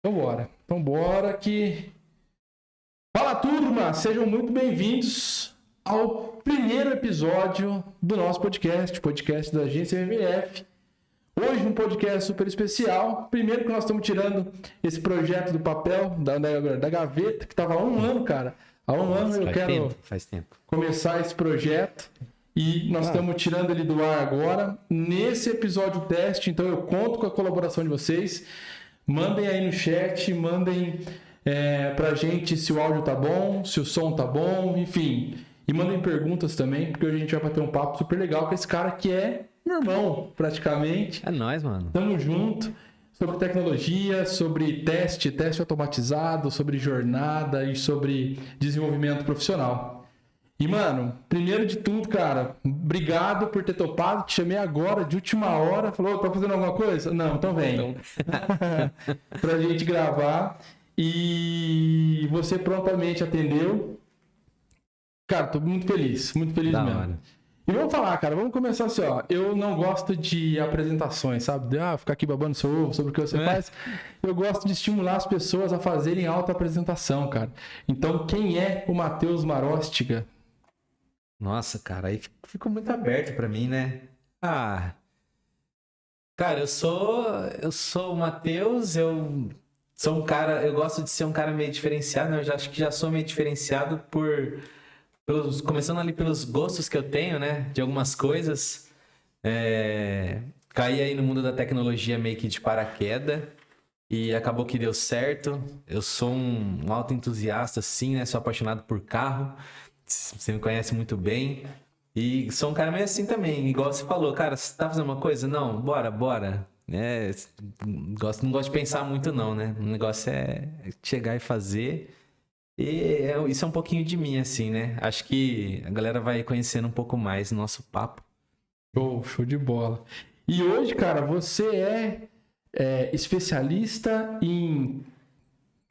Então bora que... Fala, turma! Sejam muito bem-vindos ao primeiro episódio do nosso podcast da Agência MMF. Hoje um podcast super especial. Primeiro que nós estamos tirando esse projeto do papel, da gaveta, que estava há um ano, cara. Há um ano eu quero começar esse projeto. E nós estamos tirando ele do ar agora. Nesse episódio teste, então eu conto com a colaboração de vocês. Mandem aí no chat, mandem pra gente se o áudio tá bom, se o som tá bom, enfim. E mandem perguntas também, porque hoje a gente vai bater um papo super legal com esse cara que é meu irmão, praticamente. É nóis, mano. Tamo junto. Sobre tecnologia, sobre teste automatizado, sobre jornada e sobre desenvolvimento profissional. E, mano, primeiro de tudo, cara, obrigado por ter topado. Te chamei agora, de última hora. Falou, tá fazendo alguma coisa? Não, então vem. Pra gente gravar. E você prontamente atendeu. Cara, tô muito feliz mesmo. Hora. E vamos falar, cara, vamos começar assim, ó. Eu não gosto de apresentações, sabe? De ficar aqui babando seu ovo sobre o que você faz. Eu gosto de estimular as pessoas a fazerem autoapresentação, cara. Então, quem é o Matheus Maróstiga? Nossa, cara, aí ficou muito aberto pra mim, né? Cara, eu sou o Matheus, eu sou um cara, eu gosto de ser um cara meio diferenciado, né? Eu acho que já sou meio diferenciado começando ali pelos gostos que eu tenho, né? De algumas coisas. Caí aí no mundo da tecnologia meio que de paraquedas e acabou que deu certo. Eu sou um autoentusiasta, assim, né? Sou apaixonado por carro. Você me conhece muito bem. E sou um cara meio assim também, igual você falou. Cara, você tá fazendo uma coisa? Não, bora. Não gosto de pensar muito não, né? O negócio é chegar e fazer. E isso é um pouquinho de mim, assim, né? Acho que a galera vai conhecendo um pouco mais o nosso papo. Show de bola. E hoje, cara, você é especialista em...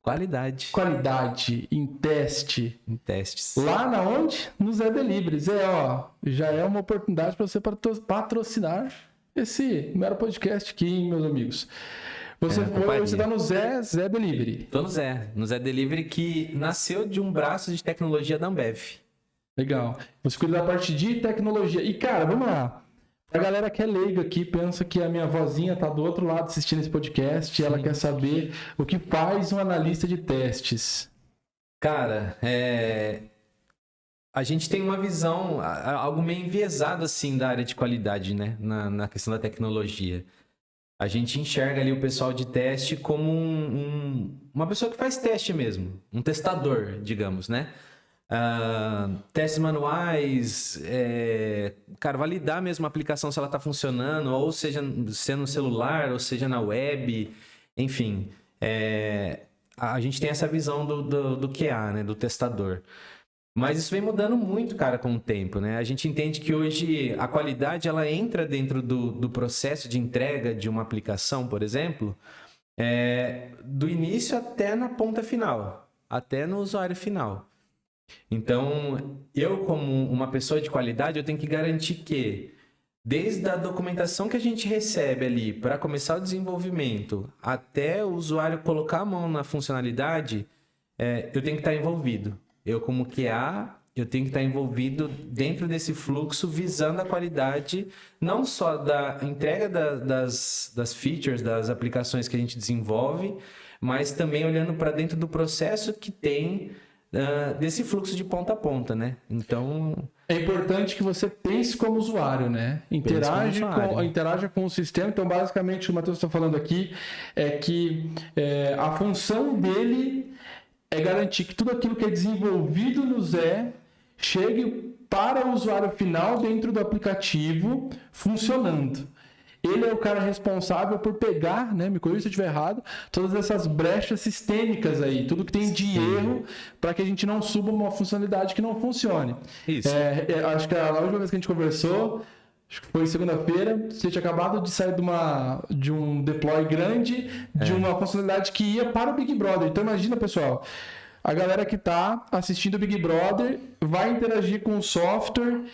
Qualidade, em teste. Em testes. Lá na onde? No Zé Delivery. Já é uma oportunidade para você patrocinar esse mero podcast aqui, hein, meus amigos. Você está no Zé Delivery. Tô no Zé Delivery, que nasceu de um braço de tecnologia da Ambev. Legal. Você cuida da parte de tecnologia. E, cara, vamos lá. A galera que é leiga aqui pensa que a minha vozinha tá do outro lado assistindo esse podcast e ela quer saber o que faz um analista de testes. Cara, a gente tem uma visão, algo meio enviesado assim da área de qualidade, né? Na questão da tecnologia. A gente enxerga ali o pessoal de teste como uma pessoa que faz teste mesmo, um testador, digamos, né? Testes manuais, cara, validar mesmo a aplicação se ela está funcionando, ou seja no celular, ou seja na web, enfim. A gente tem essa visão do QA, né, do testador. Mas isso vem mudando muito, cara, com o tempo, né? A gente entende que hoje a qualidade ela entra dentro do processo de entrega de uma aplicação, por exemplo, do início até na ponta final, até no usuário final. Então, eu como uma pessoa de qualidade, eu tenho que garantir que, desde a documentação que a gente recebe ali para começar o desenvolvimento, até o usuário colocar a mão na funcionalidade, eu tenho que estar envolvido. Eu como QA, eu tenho que estar envolvido dentro desse fluxo, visando a qualidade, não só da entrega das features, das aplicações que a gente desenvolve, mas também olhando para dentro do processo que tem desse fluxo de ponta a ponta, né? Então... É importante que você pense como usuário, né? Interaja com o sistema. Então, basicamente, o que o Matheus está falando aqui é que a função dele é garantir que tudo aquilo que é desenvolvido no Zé chegue para o usuário final dentro do aplicativo funcionando. Ele é o cara responsável por pegar, né, me corrija se eu estiver errado, todas essas brechas sistêmicas aí, tudo que tem de erro, para que a gente não suba uma funcionalidade que não funcione. Isso. Acho que a última vez que a gente conversou, acho que foi segunda-feira, você tinha acabado de sair de um deploy grande, de uma funcionalidade que ia para o Big Brother. Então imagina, pessoal, a galera que está assistindo o Big Brother vai interagir com o software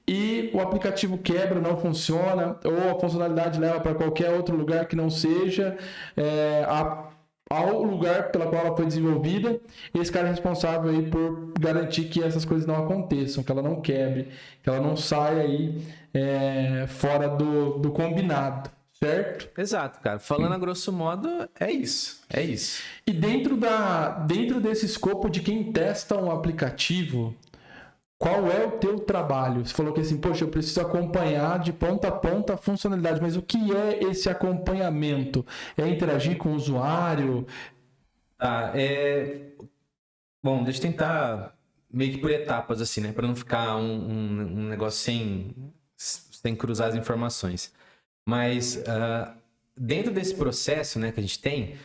e o aplicativo quebra, não funciona, ou a funcionalidade leva para qualquer outro lugar que não seja, a ao lugar pela qual ela foi desenvolvida, esse cara é responsável aí por garantir que essas coisas não aconteçam, que ela não quebre, que ela não saia aí fora do combinado, certo? Exato, cara. Falando a grosso modo, é isso. É isso. E dentro desse escopo de quem testa um aplicativo, qual é o teu trabalho? Você falou que assim, poxa, eu preciso acompanhar de ponta a ponta a funcionalidade, mas o que é esse acompanhamento? É interagir com o usuário? Bom, deixa eu tentar meio que por etapas, assim, né? Para não ficar um negócio sem cruzar as informações. Mas dentro desse processo, né, que a gente tem,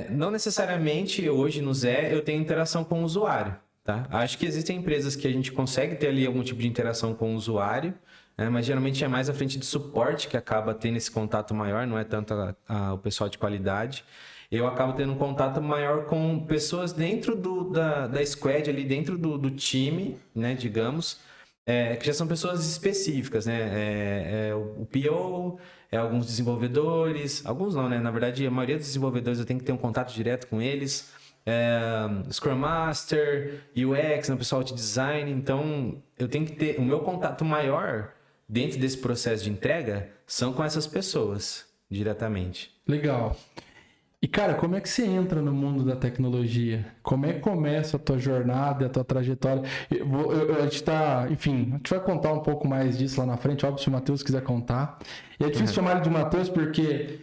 não necessariamente hoje no Zé eu tenho interação com o usuário. Tá? Acho que existem empresas que a gente consegue ter ali algum tipo de interação com o usuário, né? Mas geralmente é mais a frente de suporte que acaba tendo esse contato maior, não é tanto o pessoal de qualidade. Eu acabo tendo um contato maior com pessoas dentro da squad, ali dentro do time, né, digamos, que já são pessoas específicas, né? O PO, alguns desenvolvedores, alguns não, né? Na verdade, a maioria dos desenvolvedores eu tenho que ter um contato direto com eles. Scrum Master, UX, né, pessoal de design. Então, eu tenho que ter... O meu contato maior dentro desse processo de entrega são com essas pessoas, diretamente. Legal. E, cara, como é que você entra no mundo da tecnologia? Como é que começa a tua jornada, a tua trajetória? A gente vai contar um pouco mais disso lá na frente, óbvio, se o Matheus quiser contar. E é difícil chamar ele de Matheus porque...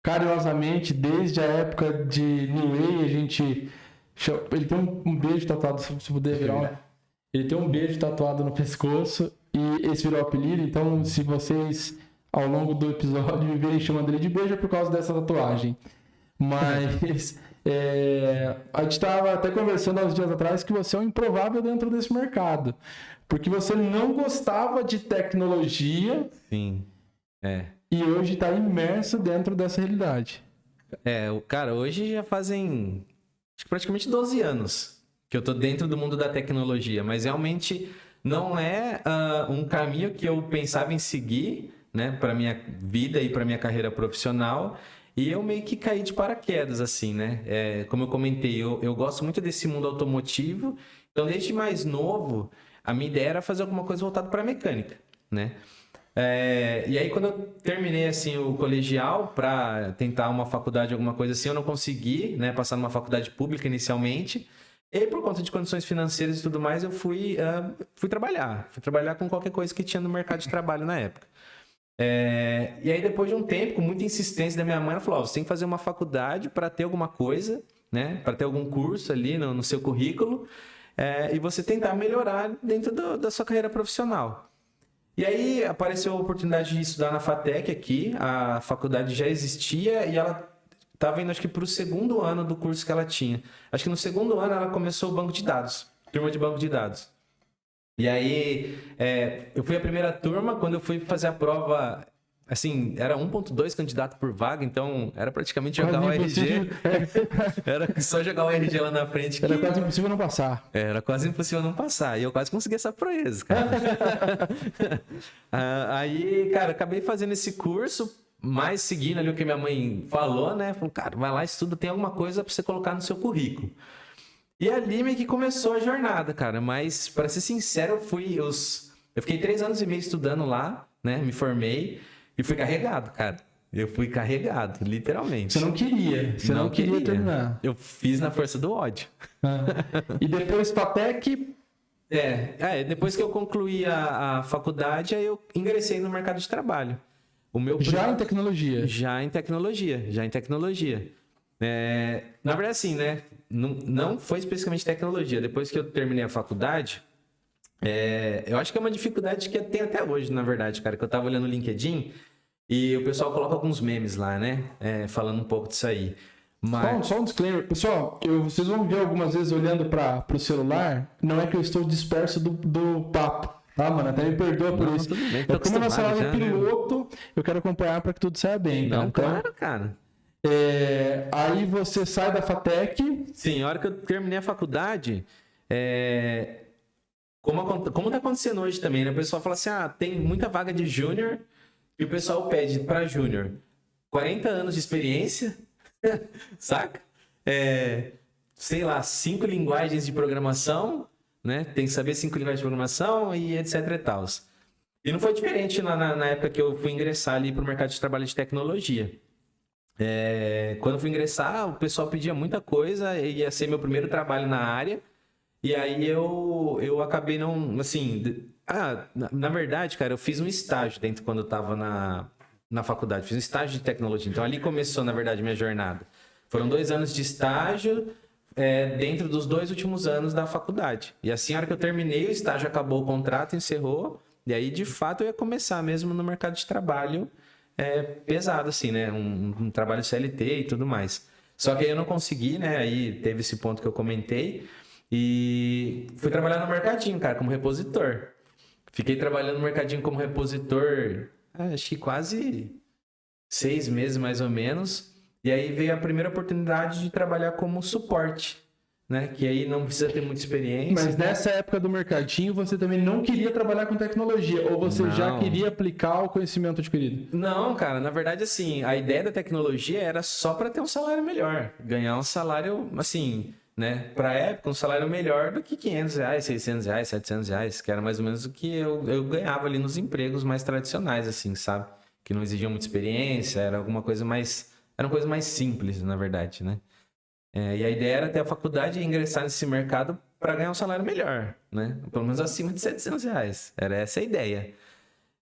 carinhosamente, desde a época de New Way, a gente... Ele tem um beijo tatuado, se puder virar. Ele tem um beijo tatuado no pescoço e esse virou o apelido. Então, se vocês, ao longo do episódio, me verem chamando ele de beijo, é por causa dessa tatuagem. Mas a gente estava até conversando há uns dias atrás que você é um improvável dentro desse mercado. Porque você não gostava de tecnologia. Sim, E hoje está imerso dentro dessa realidade. Cara, hoje já fazem acho que praticamente 12 anos que eu tô dentro do mundo da tecnologia, mas realmente não é um caminho que eu pensava em seguir, né, para minha vida e para minha carreira profissional, e eu meio que caí de paraquedas, assim, né? Como eu comentei, eu gosto muito desse mundo automotivo, então desde mais novo, a minha ideia era fazer alguma coisa voltada para mecânica, né? E aí quando eu terminei assim o colegial para tentar uma faculdade, alguma coisa assim, eu não consegui, né, passar numa faculdade pública inicialmente. E aí, por conta de condições financeiras e tudo mais, eu fui trabalhar com qualquer coisa que tinha no mercado de trabalho na época. E aí depois de um tempo, com muita insistência da minha mãe, ela falou: você tem que fazer uma faculdade para ter alguma coisa, né, para ter algum curso ali no seu currículo, e você tentar melhorar dentro da sua carreira profissional. E aí apareceu a oportunidade de estudar na FATEC aqui, a faculdade já existia e ela estava indo, acho que para o segundo ano do curso que ela tinha. Acho que no segundo ano ela começou o banco de dados, turma de banco de dados. E aí eu fui a primeira turma, quando eu fui fazer a prova, assim, era 1.2 candidato por vaga, então era praticamente jogar o RG. Era só jogar o RG lá na frente. Era quase impossível não passar. Era quase impossível não passar. E eu quase consegui essa proeza, cara. Aí, cara, acabei fazendo esse curso, mas seguindo ali o que minha mãe falou, né? Falou, cara, vai lá, estuda, tem alguma coisa pra você colocar no seu currículo. E ali meio que começou a jornada, cara. Mas, pra ser sincero, eu fiquei 3 anos e meio estudando lá, né? Me formei. E fui carregado, cara. Eu fui carregado, literalmente. Você não queria terminar. Eu fiz na força do ódio. E depois FATEC... depois que eu concluí a faculdade, aí eu ingressei no mercado de trabalho. Já em tecnologia? Já em tecnologia. Na verdade, assim, né? Não foi especificamente tecnologia. Depois que eu terminei a faculdade... eu acho que é uma dificuldade que tem até hoje, na verdade, cara, que eu tava olhando o LinkedIn e o pessoal coloca alguns memes lá, né, falando um pouco disso aí. Mas... Só um disclaimer, pessoal, vocês vão ver algumas vezes olhando para o celular, não é que eu estou disperso do papo, tá, mano? Até me perdoa por isso. Como a nossa live é piloto, eu quero acompanhar para que tudo saia bem. Não, claro, cara. Aí você sai da FATEC. Sim, a hora que eu terminei a faculdade, como tá acontecendo hoje também, né? O pessoal fala assim, tem muita vaga de júnior e o pessoal pede para júnior 40 anos de experiência, Saca? Sei lá, 5 linguagens de programação, né? Tem que saber 5 linguagens de programação e etc e tal. E não foi diferente na época que eu fui ingressar ali pro mercado de trabalho de tecnologia. Quando eu fui ingressar, o pessoal pedia muita coisa, ia ser meu primeiro trabalho na área. E aí eu acabei não, assim... na verdade, cara, eu fiz um estágio dentro quando eu tava na faculdade. Fiz um estágio de tecnologia. Então ali começou, na verdade, minha jornada. Foram 2 anos de estágio dentro dos 2 últimos anos da faculdade. E assim, a hora que eu terminei, o estágio acabou, o contrato encerrou. E aí, de fato, eu ia começar mesmo no mercado de trabalho pesado, assim, né? Um trabalho CLT e tudo mais. Só que aí eu não consegui, né? Aí teve esse ponto que eu comentei. E fui trabalhar no mercadinho, cara, como repositor. Fiquei trabalhando no mercadinho como repositor, acho que quase 6 meses, mais ou menos. E aí veio a primeira oportunidade de trabalhar como suporte, né? Que aí não precisa ter muita experiência. Mas nessa época do mercadinho, você também não queria trabalhar com tecnologia? Ou você já queria aplicar o conhecimento adquirido? Não, cara. Na verdade, assim, a ideia da tecnologia era só para ter um salário melhor. Ganhar um salário, assim, né? Pra época, um salário melhor do que R$500, R$600, R$700, que era mais ou menos o que eu ganhava ali nos empregos mais tradicionais, assim, sabe? Que não exigiam muita experiência, era alguma coisa mais... Era uma coisa mais simples, na verdade, né? E a ideia era ter a faculdade e ingressar nesse mercado para ganhar um salário melhor, né? Pelo menos acima de R$700. Era essa a ideia.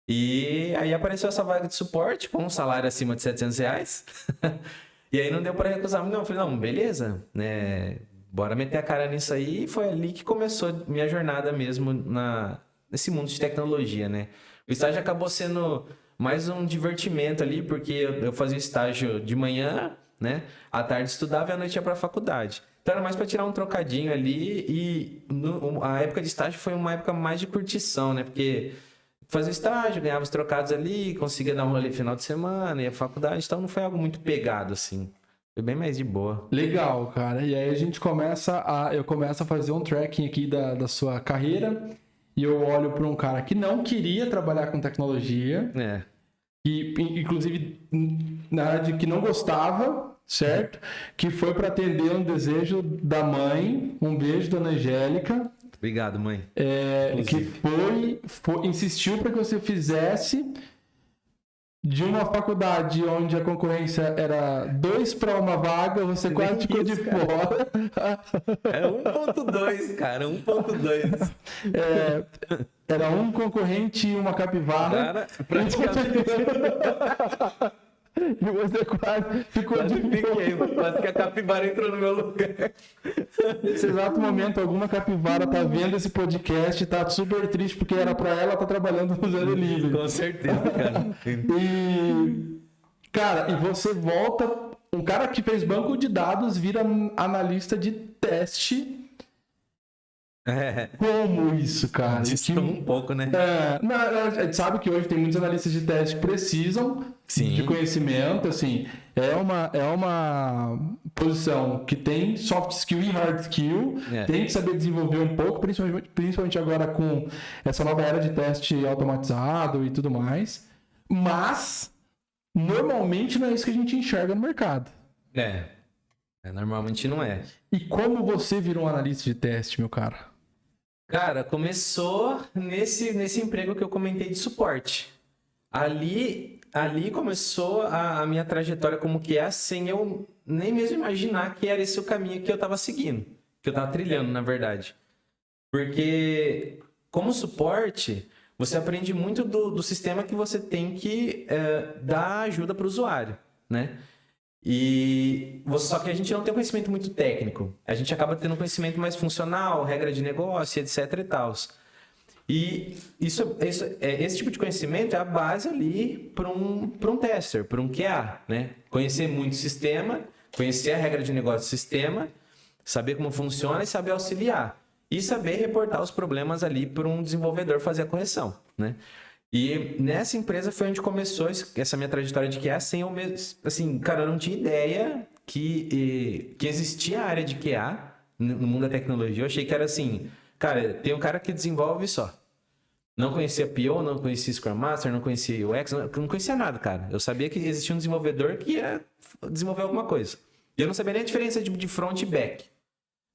E aí apareceu essa vaga de suporte com um salário acima de R$700. E aí não deu para recusar. Não, eu falei, não, beleza, né? Bora meter a cara nisso aí. E foi ali que começou minha jornada mesmo nesse mundo de tecnologia, né? O estágio acabou sendo mais um divertimento ali, porque eu fazia estágio de manhã, né? À tarde estudava e à noite ia para a faculdade. Então era mais para tirar um trocadinho ali. E a época de estágio foi uma época mais de curtição, né? Porque fazia estágio, ganhava os trocados ali, conseguia dar um rolê final de semana, ia à faculdade. Então não foi algo muito pegado, assim. Foi bem mais de boa. Legal, cara. E aí a gente eu começo a fazer um tracking aqui da sua carreira. E eu olho para um cara que não queria trabalhar com tecnologia. E, inclusive, na área de que não gostava, certo? Que foi para atender um desejo da mãe. Um beijo, dona Angélica. Obrigado, mãe. Que insistiu para que você fizesse de uma faculdade onde a concorrência era 2 para 1 vaga, você quase ficou de fora. É 1.2, cara, 1.2. Era um concorrente e uma capivara. Cara, praticamente. E você quase ficou de fora. Quase que a capivara entrou no meu lugar. Nesse exato momento, alguma capivara tá vendo esse podcast e tá super triste porque era pra ela estar trabalhando no Zé Delivery. Com certeza, cara. E você volta... Um cara que fez banco de dados vira analista de teste. Como isso, cara? Um pouco, né? A gente sabe que hoje tem muitos analistas de teste que precisam de conhecimento, assim, é uma posição que tem soft skill e hard skill, tem que saber desenvolver um pouco, principalmente agora com essa nova era de teste automatizado e tudo mais, mas normalmente não é isso que a gente enxerga no mercado. Normalmente não é. E como você virou um analista de teste, meu cara? Cara, começou nesse emprego que eu comentei de suporte. Ali começou a minha trajetória como QA, sem eu nem mesmo imaginar que era esse o caminho que eu estava seguindo, que eu estava trilhando, na verdade. Porque, como suporte, você aprende muito do sistema que você tem que dar ajuda para o usuário, né? Só que a gente não tem conhecimento muito técnico. A gente acaba tendo conhecimento mais funcional, regra de negócio, etc e tal. E esse tipo de conhecimento é a base ali para um tester, para um QA, né? Conhecer muito o sistema, conhecer a regra de negócio do sistema, saber como funciona e saber auxiliar. E saber reportar os problemas ali para um desenvolvedor fazer a correção, né? E nessa empresa foi onde começou essa minha trajetória de QA, sem eu mesmo, assim, cara, eu não tinha ideia que existia a área de QA no mundo da tecnologia. Eu achei que era assim, cara, tem um cara que desenvolve só. Não conhecia PO, não conhecia Scrum Master, não conhecia UX, não conhecia nada, cara. Eu sabia que existia um desenvolvedor que ia desenvolver alguma coisa. E eu não sabia nem a diferença de front e back.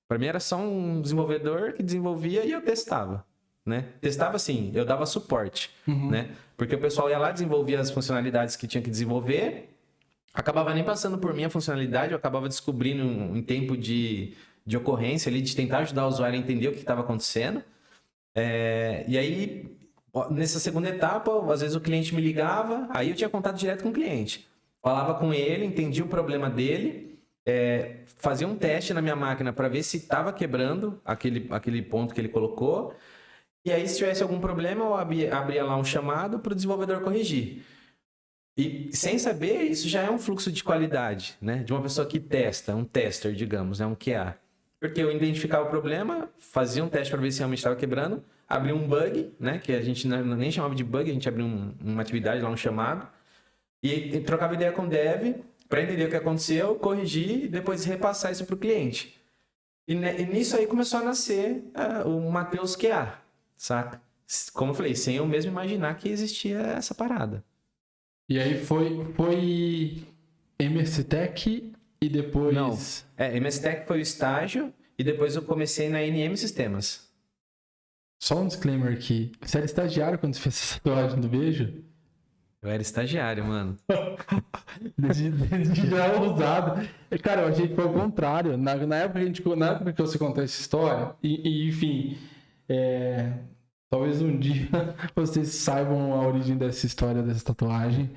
Para mim era só um desenvolvedor que desenvolvia e eu testava, né? Testava assim, eu dava suporte, né? Porque o pessoal ia lá, desenvolvia as funcionalidades que tinha que desenvolver, acabava nem passando por mim a funcionalidade, eu acabava descobrindo em tempo de ocorrência ali, de tentar ajudar o usuário a entender o que estava acontecendo. E aí, nessa segunda etapa, às vezes o cliente me ligava, aí eu tinha contato direto com o cliente. Falava com ele, entendia o problema dele, fazia um teste na minha máquina para ver se estava quebrando aquele ponto que ele colocou. E aí, se tivesse algum problema, eu abria lá um chamado para o desenvolvedor corrigir. E sem saber, isso já é um fluxo de qualidade, né? De uma pessoa que testa, um tester, digamos, né? Um QA. Porque eu identificava o problema, fazia um teste para ver se realmente estava quebrando, abria um bug, né? Que a gente nem chamava de bug, a gente abria uma atividade lá, um chamado, e trocava ideia com o dev para entender o que aconteceu, corrigir e depois repassar isso para o cliente. E nisso aí começou a nascer o Matheus QA, saca? Como eu falei, sem eu mesmo imaginar que existia essa parada. E aí foi MS Tech e depois... Não, MS Tech foi o estágio e depois eu comecei na NM Sistemas. Só um disclaimer aqui. Você era estagiário quando você fez essa tatuagem do beijo? Eu era estagiário, mano. Desde já ousado. Cara, eu achei que foi o contrário. Na época que você contou essa história, enfim, talvez um dia vocês saibam a origem dessa história, dessa tatuagem.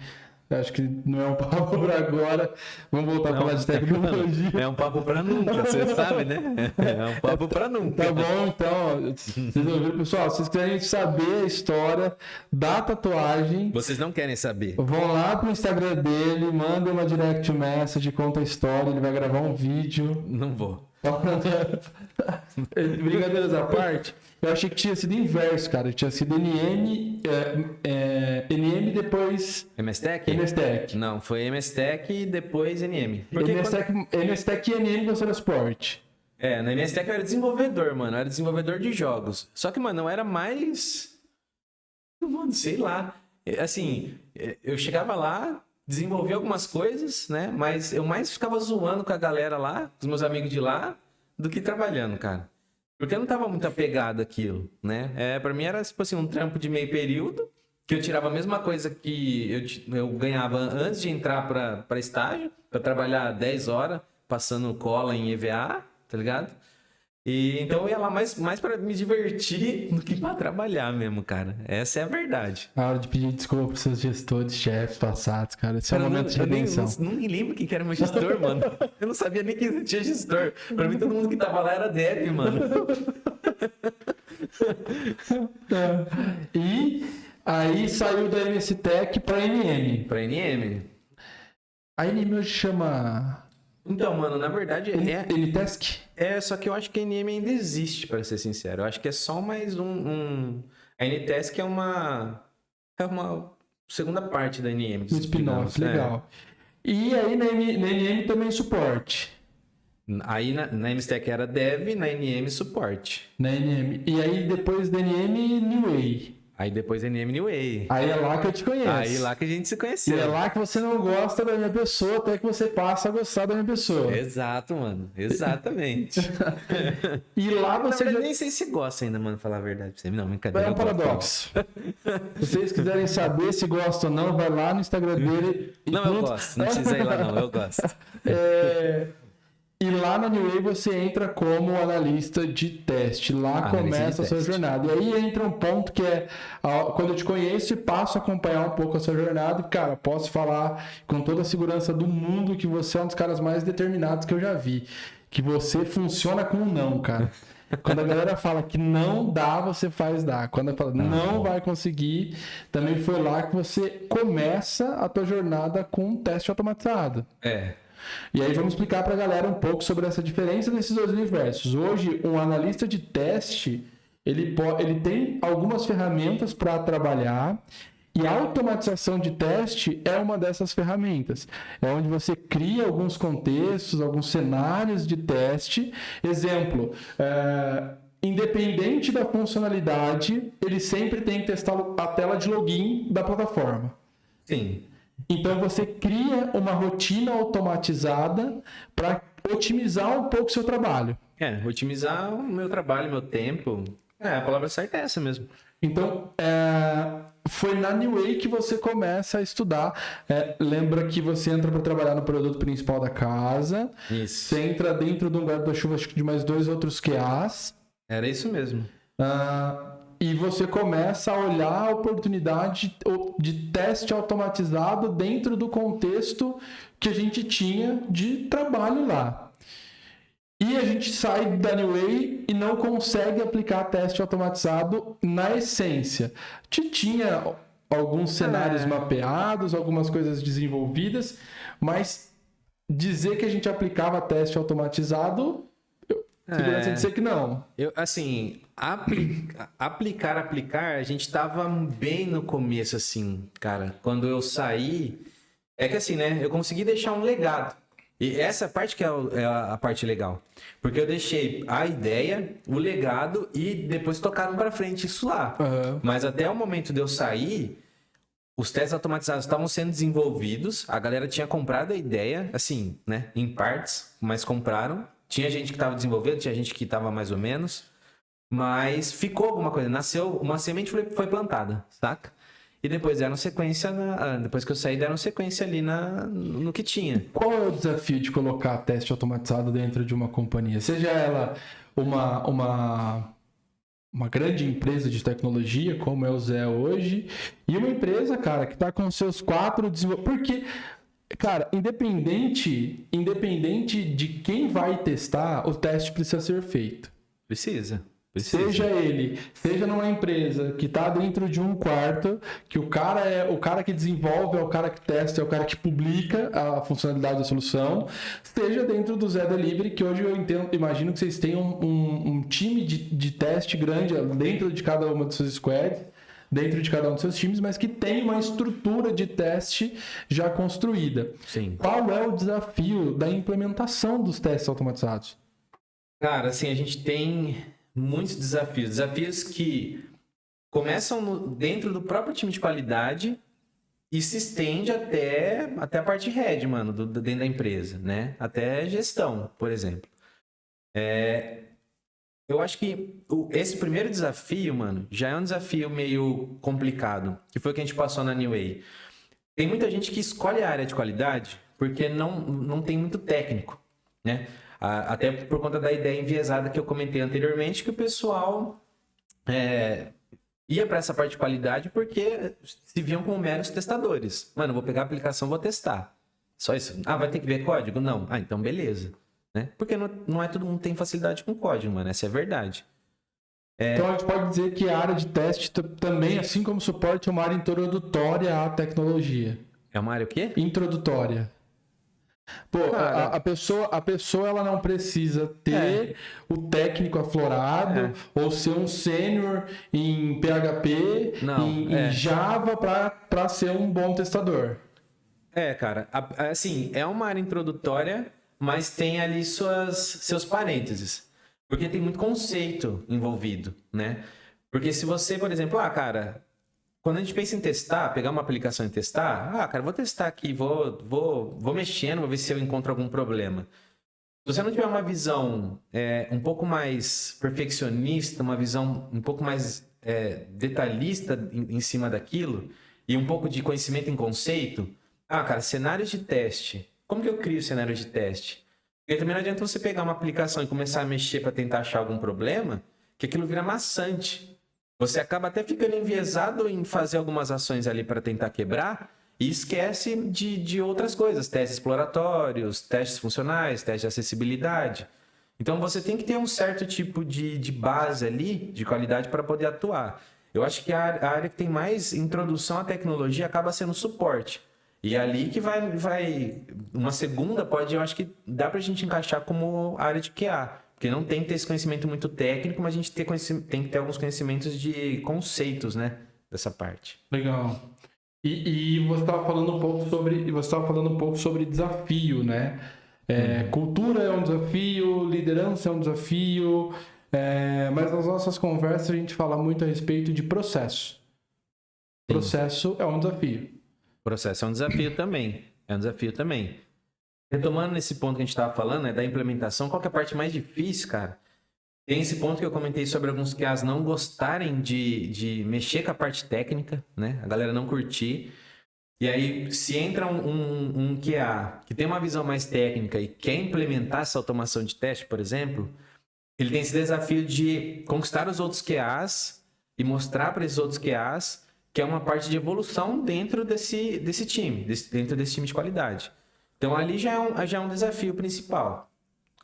Eu acho que não é um papo pra agora. Vamos voltar a falar de tecnologia. É um papo pra nunca, você sabe, né? É um papo pra nunca. Tá bom, então. Vocês ouviram, pessoal? Se vocês querem saber a história da tatuagem... Vocês não querem saber. Vão lá pro Instagram dele, mandem uma direct message, conta a história, ele vai gravar um vídeo. Não vou. Brincadeiras à parte, eu achei que tinha sido inverso, cara. Tinha sido NM depois... MSTech? MSTech. Não, foi MSTech e depois NM. MSTech e NM você era suporte. Na MSTech eu era desenvolvedor, mano. Eu era desenvolvedor de jogos. Só que, mano, eu era mais... Mano, sei lá. Assim, eu chegava lá, desenvolvia algumas coisas, né? Mas eu mais ficava zoando com a galera lá, com os meus amigos de lá, do que trabalhando, cara. Porque eu não tava muito apegado àquilo, né? Pra mim era, tipo assim, um trampo de meio período, que eu tirava a mesma coisa que eu ganhava antes de entrar pra estágio, pra trabalhar 10 horas, passando cola em EVA, tá ligado? E então eu ia lá mais pra me divertir do que pra trabalhar mesmo, cara. Essa é a verdade. A hora de pedir desculpa pros seus gestores, chefes passados, cara. Esse é um momento de redenção. Eu não me lembro quem que era meu gestor, mano. Eu não sabia nem que existia gestor. Pra mim, todo mundo que tava lá era dev, mano. E aí saiu da MSTech pra NM. Pra NM. A NM hoje chama... Então, mano, na verdade... NTask? Só que eu acho que a NM ainda existe, pra ser sincero. Eu acho que é só mais A NTask é uma segunda parte da NM. Um spin-off, legal. E aí na NM também suporte. Aí na MSTech era dev, na NM suporte. Na NM. E aí depois da NM, New Way. Aí depois NM New Way. Aí é lá que eu te conheço. Aí lá que a gente se conheceu. E é lá que você não gosta da minha pessoa, até que você passa a gostar da minha pessoa. Exato, mano. Exatamente. E lá você... Eu nem sei se gosta ainda, mano, falar a verdade pra você. Não, brincadeira. É um paradoxo. Se vocês quiserem saber se gosta ou não, vai lá no Instagram dele. Eu gosto. Não precisa ir lá não, eu gosto. E lá na New Way você entra como analista de teste. Lá começa a sua jornada. E aí entra um ponto que quando eu te conheço e passo a acompanhar um pouco a sua jornada. E, cara, posso falar com toda a segurança do mundo que você é um dos caras mais determinados que eu já vi. Que você funciona com um não, cara. Quando a galera fala que não dá, você faz dar. Quando ela fala não vai conseguir, também foi lá que você começa a tua jornada com um teste automatizado. E aí vamos explicar para a galera um pouco sobre essa diferença desses dois universos. Hoje, um analista de teste, ele tem algumas ferramentas para trabalhar e a automatização de teste é uma dessas ferramentas. É onde você cria alguns contextos, alguns cenários de teste. Exemplo, independente da funcionalidade, ele sempre tem que testar a tela de login da plataforma. Sim. Então você cria uma rotina automatizada para otimizar um pouco o seu trabalho. Otimizar o meu trabalho, meu tempo. A palavra certa é essa mesmo. Então, foi na New Way que você começa a estudar. Lembra que você entra para trabalhar no produto principal da casa. Isso. Você entra dentro de um guarda-chuva acho que de mais 2 outros QAs. Era isso mesmo. E você começa a olhar a oportunidade de teste automatizado dentro do contexto que a gente tinha de trabalho lá. E a gente sai da New Way e não consegue aplicar teste automatizado na essência. A gente tinha alguns cenários mapeados, algumas coisas desenvolvidas, mas dizer que a gente aplicava teste automatizado, segurança dizer que não. Aplicar, a gente tava bem no começo, assim, cara. Quando eu saí, é que assim, né? Eu consegui deixar um legado. E essa parte que é a parte legal. Porque eu deixei a ideia, o legado e depois tocaram pra frente isso lá. Uhum. Mas até o momento de eu sair, os testes automatizados estavam sendo desenvolvidos, a galera tinha comprado a ideia, assim, né? Em partes, mas compraram. Tinha gente que estava desenvolvendo, tinha gente que estava mais ou menos. Mas ficou alguma coisa. Nasceu, uma semente foi plantada, saca? E depois deram sequência, depois que eu saí, deram sequência ali no que tinha. Qual é o desafio de colocar teste automatizado dentro de uma companhia? Seja ela uma grande empresa de tecnologia, como é o Zé hoje, e uma empresa, cara, que está com seus 4 desenvolvedores. Porque, cara, independente de quem vai testar, o teste precisa ser feito. Precisa. Seja numa empresa que está dentro de um quarto, que o cara que desenvolve, é o cara que testa, é o cara que publica a funcionalidade da solução, seja dentro do Zé Delivery, que hoje eu imagino que vocês tenham um time de teste grande dentro de cada uma das suas squads, dentro de cada um dos seus times, mas que tem uma estrutura de teste já construída. Sim. Qual é o desafio da implementação dos testes automatizados? Cara, assim, a gente tem muitos desafios. Desafios que começam dentro do próprio time de qualidade e se estende até a parte head, mano, dentro da empresa, né? Até gestão, por exemplo. Eu acho que esse primeiro desafio, mano, já é um desafio meio complicado, que foi o que a gente passou na New Way. Tem muita gente que escolhe a área de qualidade porque não tem muito técnico, né? Até por conta da ideia enviesada que eu comentei anteriormente, que o pessoal ia para essa parte de qualidade porque se viam como meros testadores. Mano, vou pegar a aplicação, vou testar. Só isso. Vai ter que ver código? Não. Então beleza. Né? Porque não é todo mundo tem facilidade com código, mano. Essa é a verdade. Então a gente pode dizer que a área de teste também, assim como suporte, é uma área introdutória à tecnologia. É uma área o quê? Introdutória. Pô, a pessoa ela não precisa ter o técnico aflorado ou ser um sênior em PHP, em Java para ser um bom testador. Cara, assim, é uma área introdutória, mas tem ali seus parênteses. Porque tem muito conceito envolvido, né? Porque se você, por exemplo, cara, quando a gente pensa em testar, pegar uma aplicação e testar, cara, vou testar aqui, vou mexendo, vou ver se eu encontro algum problema. Se você não tiver uma visão um pouco mais perfeccionista, uma visão um pouco mais detalhista em cima daquilo, e um pouco de conhecimento em conceito, cara, cenários de teste. Como que eu crio cenário de teste? Porque também não adianta você pegar uma aplicação e começar a mexer para tentar achar algum problema, que aquilo vira maçante. Você acaba até ficando enviesado em fazer algumas ações ali para tentar quebrar e esquece de outras coisas, testes exploratórios, testes funcionais, testes de acessibilidade. Então você tem que ter um certo tipo de base ali, de qualidade para poder atuar. Eu acho que a área que tem mais introdução à tecnologia acaba sendo suporte. E é ali que vai uma segunda eu acho que dá pra gente encaixar como área de QA. Porque não tem que ter esse conhecimento muito técnico, mas a gente tem que ter alguns conhecimentos de conceitos, né? Dessa parte. Legal. E você estava falando um pouco sobre desafio, né? Cultura é um desafio, liderança é um desafio. Mas nas nossas conversas a gente fala muito a respeito de processo. Processo é um desafio. Processo é um desafio também. Retomando nesse ponto que a gente estava falando, né, da implementação, qual que é a parte mais difícil, cara? Tem esse ponto que eu comentei sobre alguns QAs não gostarem de mexer com a parte técnica, né? A galera não curtir. E aí, se entra um QA que tem uma visão mais técnica e quer implementar essa automação de teste, por exemplo, ele tem esse desafio de conquistar os outros QAs e mostrar para esses outros QAs que é uma parte de evolução dentro desse time, dentro desse time de qualidade. Então, ali já é um desafio principal.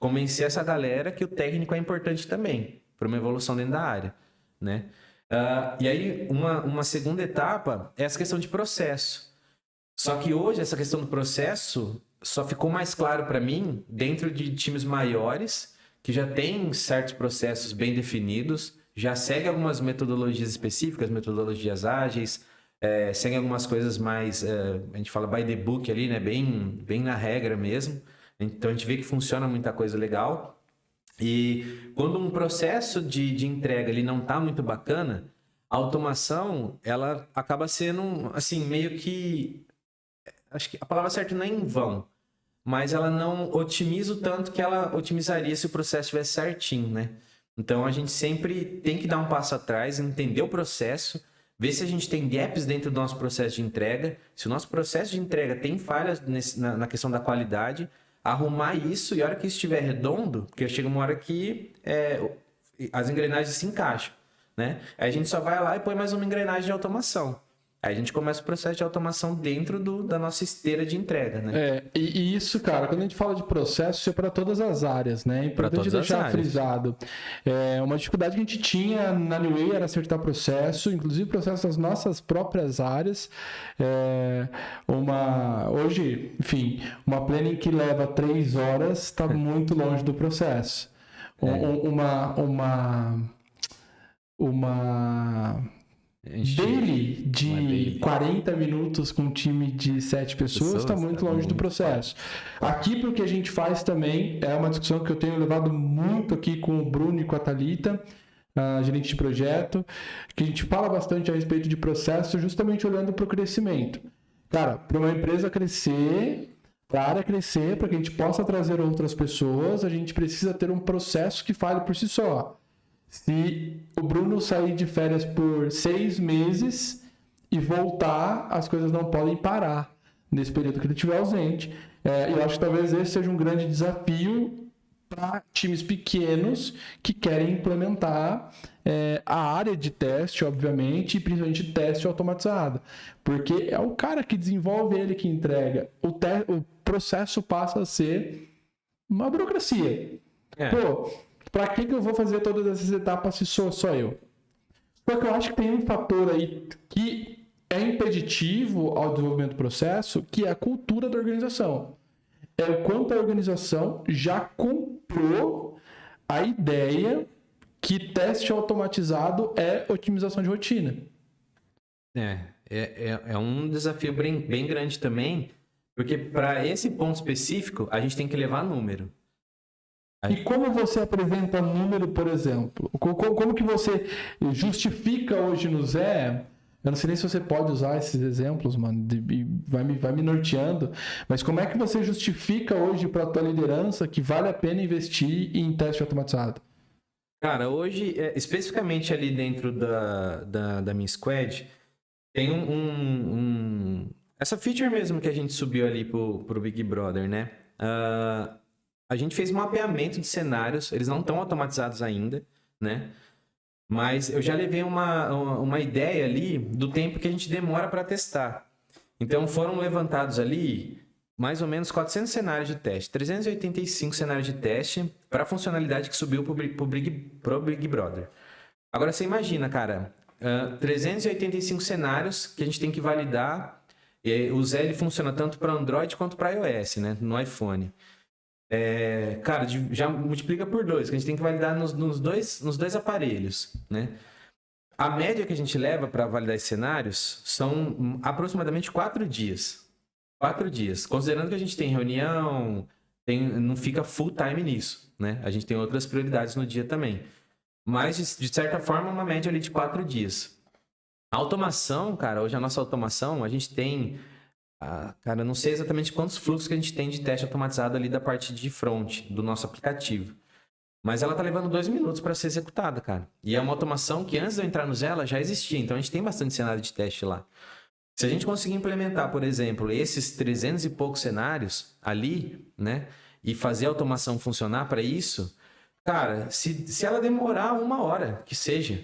Convencer essa galera que o técnico é importante também para uma evolução dentro da área, né? E aí, uma segunda etapa é essa questão de processo. Só que hoje, essa questão do processo só ficou mais claro para mim dentro de times maiores, que já tem certos processos bem definidos, já segue algumas metodologias específicas, metodologias ágeis, segue algumas coisas mais, a gente fala by the book ali, né? Bem na regra mesmo. Então, a gente vê que funciona muita coisa legal. E quando um processo de entrega ele não está muito bacana, a automação, ela acaba sendo, assim, meio que... Acho que a palavra certa não é em vão, mas ela não otimiza o tanto que ela otimizaria se o processo estivesse certinho, né? Então, a gente sempre tem que dar um passo atrás, entender o processo, ver se a gente tem gaps dentro do nosso processo de entrega, se o nosso processo de entrega tem falhas na questão da qualidade, arrumar isso e a hora que isso estiver redondo, porque chega uma hora que as engrenagens se encaixam, né? Aí a gente só vai lá e põe mais uma engrenagem de automação. Aí a gente começa o processo de automação dentro da nossa esteira de entrega, né? E isso, cara, quando a gente fala de processo, isso é para todas as áreas, né? É importante deixar frisado. Uma dificuldade que a gente tinha na New Way era acertar processo, inclusive processo das nossas próprias áreas. Hoje, enfim, uma planning que leva 3 horas está muito longe do processo. Uma daily de 40 minutos com um time de 7 pessoas está muito longe do processo. Aqui, porque a gente faz também, é uma discussão que eu tenho levado muito aqui com o Bruno e com a Thalita, a gerente de projeto, que a gente fala bastante a respeito de processo, justamente olhando para o crescimento. Cara, para uma empresa crescer, para a área crescer, para que a gente possa trazer outras pessoas, a gente precisa ter um processo que fale por si só. Se o Bruno sair de férias por 6 meses e voltar, as coisas não podem parar nesse período que ele estiver ausente. Eu acho que talvez esse seja um grande desafio para times pequenos que querem implementar a área de teste, obviamente, e principalmente teste automatizado. Porque é o cara que desenvolve, ele que entrega. O processo passa a ser uma burocracia. Para que eu vou fazer todas essas etapas se sou só eu? Só que eu acho que tem um fator aí que é impeditivo ao desenvolvimento do processo, que é a cultura da organização. É o quanto a organização já comprou a ideia que teste automatizado é otimização de rotina. É um desafio bem grande também, porque para esse ponto específico, a gente tem que levar número. E como você apresenta número, por exemplo? Como que você justifica hoje no Zé? Eu não sei nem se você pode usar esses exemplos, mano, vai me norteando, mas como é que você justifica hoje para a tua liderança que vale a pena investir em teste automatizado? Cara, hoje, especificamente ali dentro da minha squad, tem essa feature mesmo que a gente subiu ali pro Big Brother, né? A gente fez um mapeamento de cenários, eles não estão automatizados ainda, né? Mas eu já levei uma ideia ali do tempo que a gente demora para testar. Então foram levantados ali mais ou menos 400 cenários de teste, 385 cenários de teste para a funcionalidade que subiu pro Big Brother. Agora você imagina, cara, 385 cenários que a gente tem que validar. O Zé ele funciona tanto para Android quanto para iOS, né? No iPhone. Cara, já multiplica por 2, que a gente tem que validar nos dois aparelhos, né? A média que a gente leva para validar esses cenários são aproximadamente 4 dias. 4 dias. Considerando que a gente tem reunião, não fica full time nisso, né? A gente tem outras prioridades no dia também. Mas, de certa forma, uma média ali de 4 dias. A automação, cara, hoje a nossa automação, a gente tem... cara, não sei exatamente quantos fluxos que a gente tem de teste automatizado ali da parte de front do nosso aplicativo. Mas ela tá levando 2 minutos para ser executada, cara. E é uma automação que antes de eu entrar no Zela já existia. Então a gente tem bastante cenário de teste lá. Se a gente conseguir implementar, por exemplo, esses 300 e poucos cenários ali, né? E fazer a automação funcionar para isso, cara, se ela demorar 1 hora, que seja,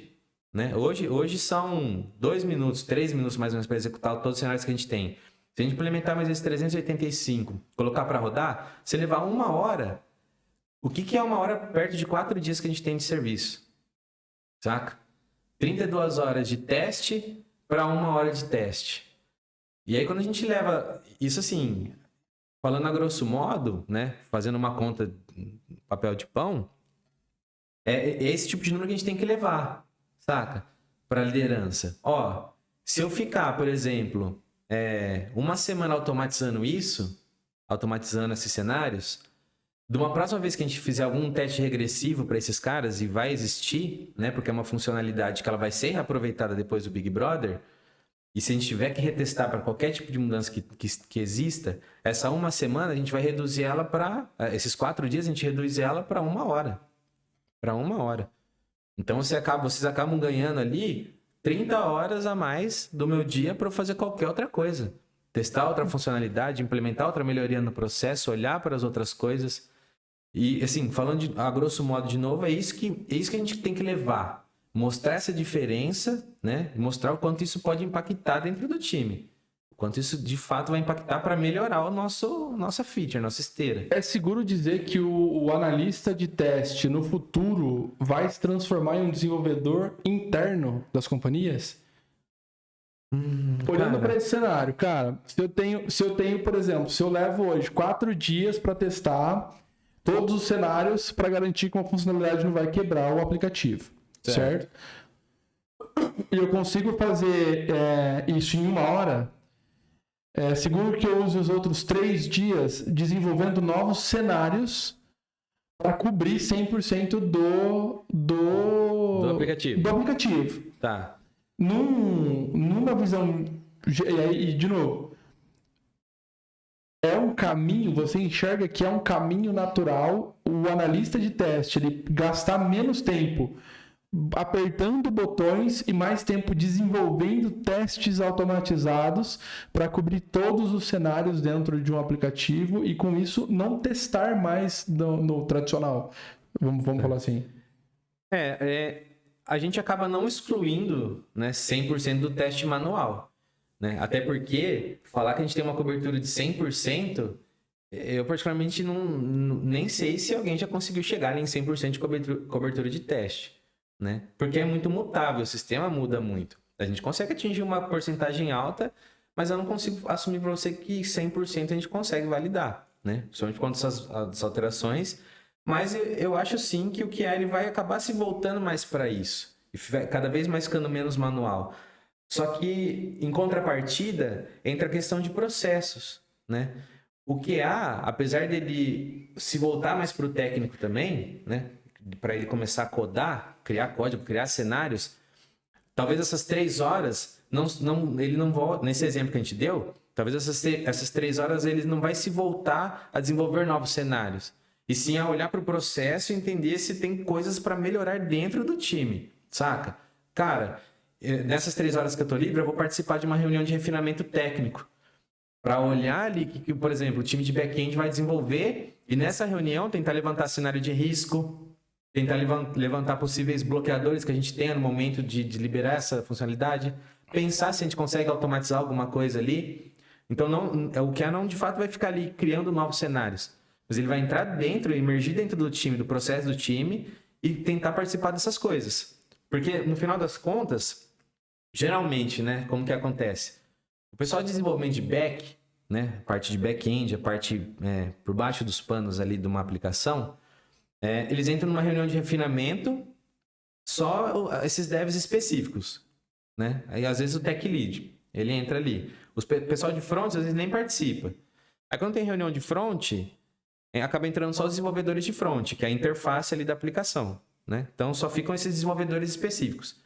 né? Hoje são 2 minutos, 3 minutos mais ou menos para executar todos os cenários que a gente tem. Se a gente implementar mais esses 385, colocar para rodar, se levar 1 hora, o que é 1 hora perto de 4 dias que a gente tem de serviço? Saca? 32 horas de teste para 1 hora de teste. E aí quando a gente leva isso assim, falando a grosso modo, né, fazendo uma conta papel de pão, é esse tipo de número que a gente tem que levar, saca? Para a liderança. Ó, se eu ficar, por exemplo, 1 semana automatizando isso, automatizando esses cenários, de uma próxima vez que a gente fizer algum teste regressivo para esses caras, e vai existir, né, porque é uma funcionalidade que ela vai ser reaproveitada depois do Big Brother, e se a gente tiver que retestar para qualquer tipo de mudança que exista, essa 1 semana a gente vai reduzir ela para... Esses 4 dias a gente reduz ela para 1 hora. Para 1 hora. Então vocês acabam ganhando ali 30 horas a mais do meu dia para eu fazer qualquer outra coisa. Testar outra funcionalidade, implementar outra melhoria no processo, olhar para as outras coisas. E, assim, falando a grosso modo de novo, é isso que a gente tem que levar. Mostrar essa diferença, né? Mostrar o quanto isso pode impactar dentro do time. O quanto isso, de fato, vai impactar para melhorar nossa feature, nossa esteira. É seguro dizer que o analista de teste, no futuro, vai se transformar em um desenvolvedor interno das companhias? Olhando para esse cenário, cara, se eu tenho, por exemplo, se eu levo hoje 4 dias para testar todos os cenários para garantir que uma funcionalidade não vai quebrar o aplicativo, certo? E eu consigo fazer isso em 1 hora, seguro que eu use os outros 3 dias desenvolvendo novos cenários para cobrir 100% do aplicativo. Tá. Numa visão... E, de novo, é um caminho, você enxerga que é um caminho natural o analista de teste, ele gastar menos tempo apertando botões e mais tempo desenvolvendo testes automatizados para cobrir todos os cenários dentro de um aplicativo e com isso não testar mais no tradicional. Vamos falar assim. A gente acaba não excluindo, né, 100% do teste manual. Né? Até porque falar que a gente tem uma cobertura de 100%, eu particularmente nem sei se alguém já conseguiu chegar em 100% de cobertura de teste. Né? Porque é muito mutável, o sistema muda muito. A gente consegue atingir uma porcentagem alta, mas eu não consigo assumir para você que 100% a gente consegue validar. Né? Principalmente quanto às alterações. Mas eu acho sim que o QA ele vai acabar se voltando mais para isso. E cada vez mais ficando menos manual. Só que, em contrapartida, entra a questão de processos, né? O QA, apesar dele se voltar mais para o técnico também, né? Para ele começar a codar, criar código, criar cenários, talvez essas 3 horas, ele não volta, nesse exemplo que a gente deu, talvez essas 3 horas ele não vai se voltar a desenvolver novos cenários, e sim a olhar para o processo e entender se tem coisas para melhorar dentro do time, saca? Cara... Nessas 3 horas que eu tô livre, eu vou participar de uma reunião de refinamento técnico para olhar ali que, por exemplo, o time de back-end vai desenvolver e nessa reunião tentar levantar cenário de risco, tentar levantar possíveis bloqueadores que a gente tenha no momento de liberar essa funcionalidade, pensar se a gente consegue automatizar alguma coisa ali. Então, o QA não de fato vai ficar ali criando novos cenários, mas ele vai entrar dentro, emergir dentro do time, do processo do time e tentar participar dessas coisas. Porque, no final das contas... Geralmente, né? Como que acontece? O pessoal de desenvolvimento de back, né? A parte de back-end, a parte por baixo dos panos ali de uma aplicação, eles entram numa reunião de refinamento só esses devs específicos, né? Aí, às vezes, o tech lead, ele entra ali. O pessoal de front, às vezes, nem participa. Aí, quando tem reunião de front, acaba entrando só os desenvolvedores de front, que é a interface ali da aplicação. né? Então só ficam esses desenvolvedores específicos.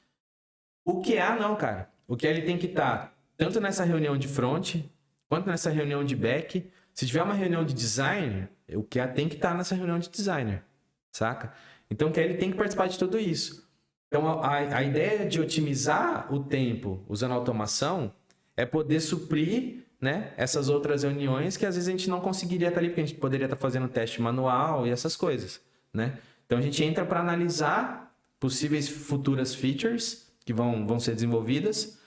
O QA não, cara. O QA ele tem que estar tanto nessa reunião de front, quanto nessa reunião de back. Se tiver uma reunião de designer, o QA tem que estar nessa reunião de designer, saca? Então o QA ele tem que participar de tudo isso. Então a ideia de otimizar o tempo usando automação é poder suprir, né, essas outras reuniões que às vezes a gente não conseguiria estar ali, porque a gente poderia estar fazendo teste manual e essas coisas, né? Então a gente entra para analisar possíveis futuras features que vão ser desenvolvidas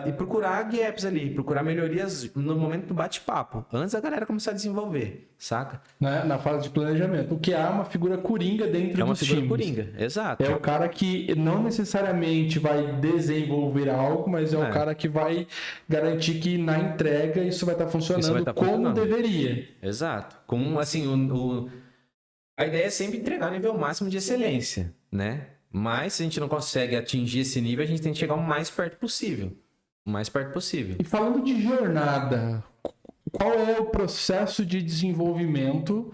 e procurar gaps ali, procurar melhorias no momento do bate-papo, antes da galera começar a desenvolver, saca? Na fase de planejamento. O QA é uma figura coringa dentro dos times. É uma figura coringa, exato. É o cara que não necessariamente vai desenvolver algo, mas é o cara que vai garantir que na entrega isso vai estar funcionando como deveria. Exato. Com, assim, a ideia é sempre entregar o nível máximo de excelência, né? Mas se a gente não consegue atingir esse nível, a gente tem que chegar o mais perto possível. O mais perto possível. E falando de jornada, qual é o processo de desenvolvimento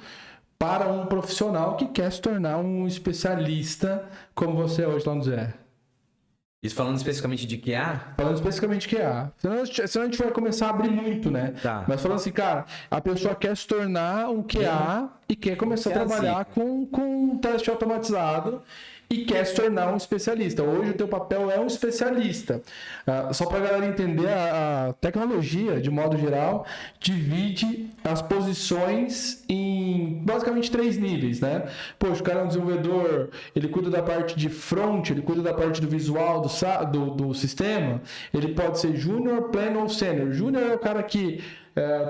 para um profissional que quer se tornar um especialista como você é hoje lá no Zé? Isso falando especificamente de QA? Falando especificamente de QA. Senão a gente vai começar a abrir muito, né? Tá. Mas falando assim, cara, a pessoa quer se tornar um QA e quer começar a trabalhar com um teste automatizado e quer se tornar um especialista. Hoje o teu papel é um especialista. Só para a galera entender, a tecnologia, de modo geral, divide as posições em basicamente 3 níveis, né? Poxa, o cara é um desenvolvedor, ele cuida da parte de front, ele cuida da parte do visual do sistema, ele pode ser júnior, pleno ou sênior. Júnior é o cara que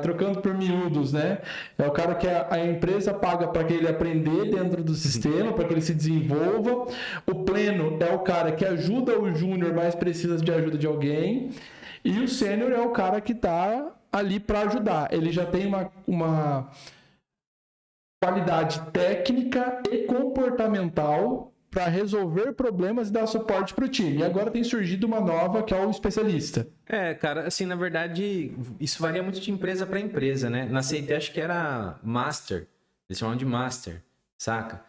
trocando por miúdos, né? É o cara que a empresa paga para que ele aprender dentro do sistema, para que ele se desenvolva. O pleno é o cara que ajuda o júnior, mas precisa de ajuda de alguém. E o sênior é o cara que está ali para ajudar. Ele já tem uma qualidade técnica e comportamental para resolver problemas e dar suporte para o time. E agora tem surgido uma nova, que é o especialista. Cara, assim, na verdade, isso varia muito de empresa para empresa, né? Na CIT acho que era Master, eles chamam de Master, saca?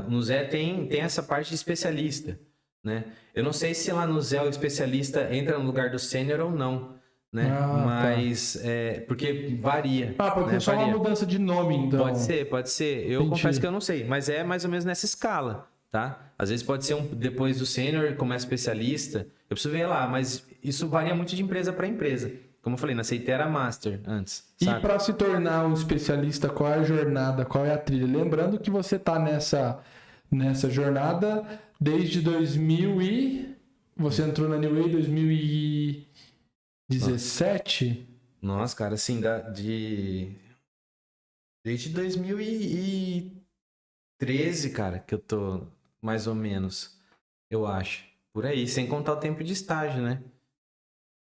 No Zé tem essa parte de especialista, né? Eu não sei se lá no Zé o especialista entra no lugar do sênior ou não, né? Mas, porque varia. Pode ser só uma mudança de nome, então. Pode ser. Eu confesso que eu não sei, mas é mais ou menos nessa escala, tá? Às vezes pode ser depois do sênior começa especialista. Eu preciso ver lá, mas isso varia muito de empresa para empresa. Como eu falei, na CIT era Master antes. Sabe? E para se tornar um especialista, qual é a jornada, qual é a trilha? Lembrando que você está nessa jornada desde 2000 e... Você entrou na New Way em 2017? Nossa, cara, assim, desde 2013, cara, que eu tô mais ou menos, eu acho. Por aí, sem contar o tempo de estágio, né?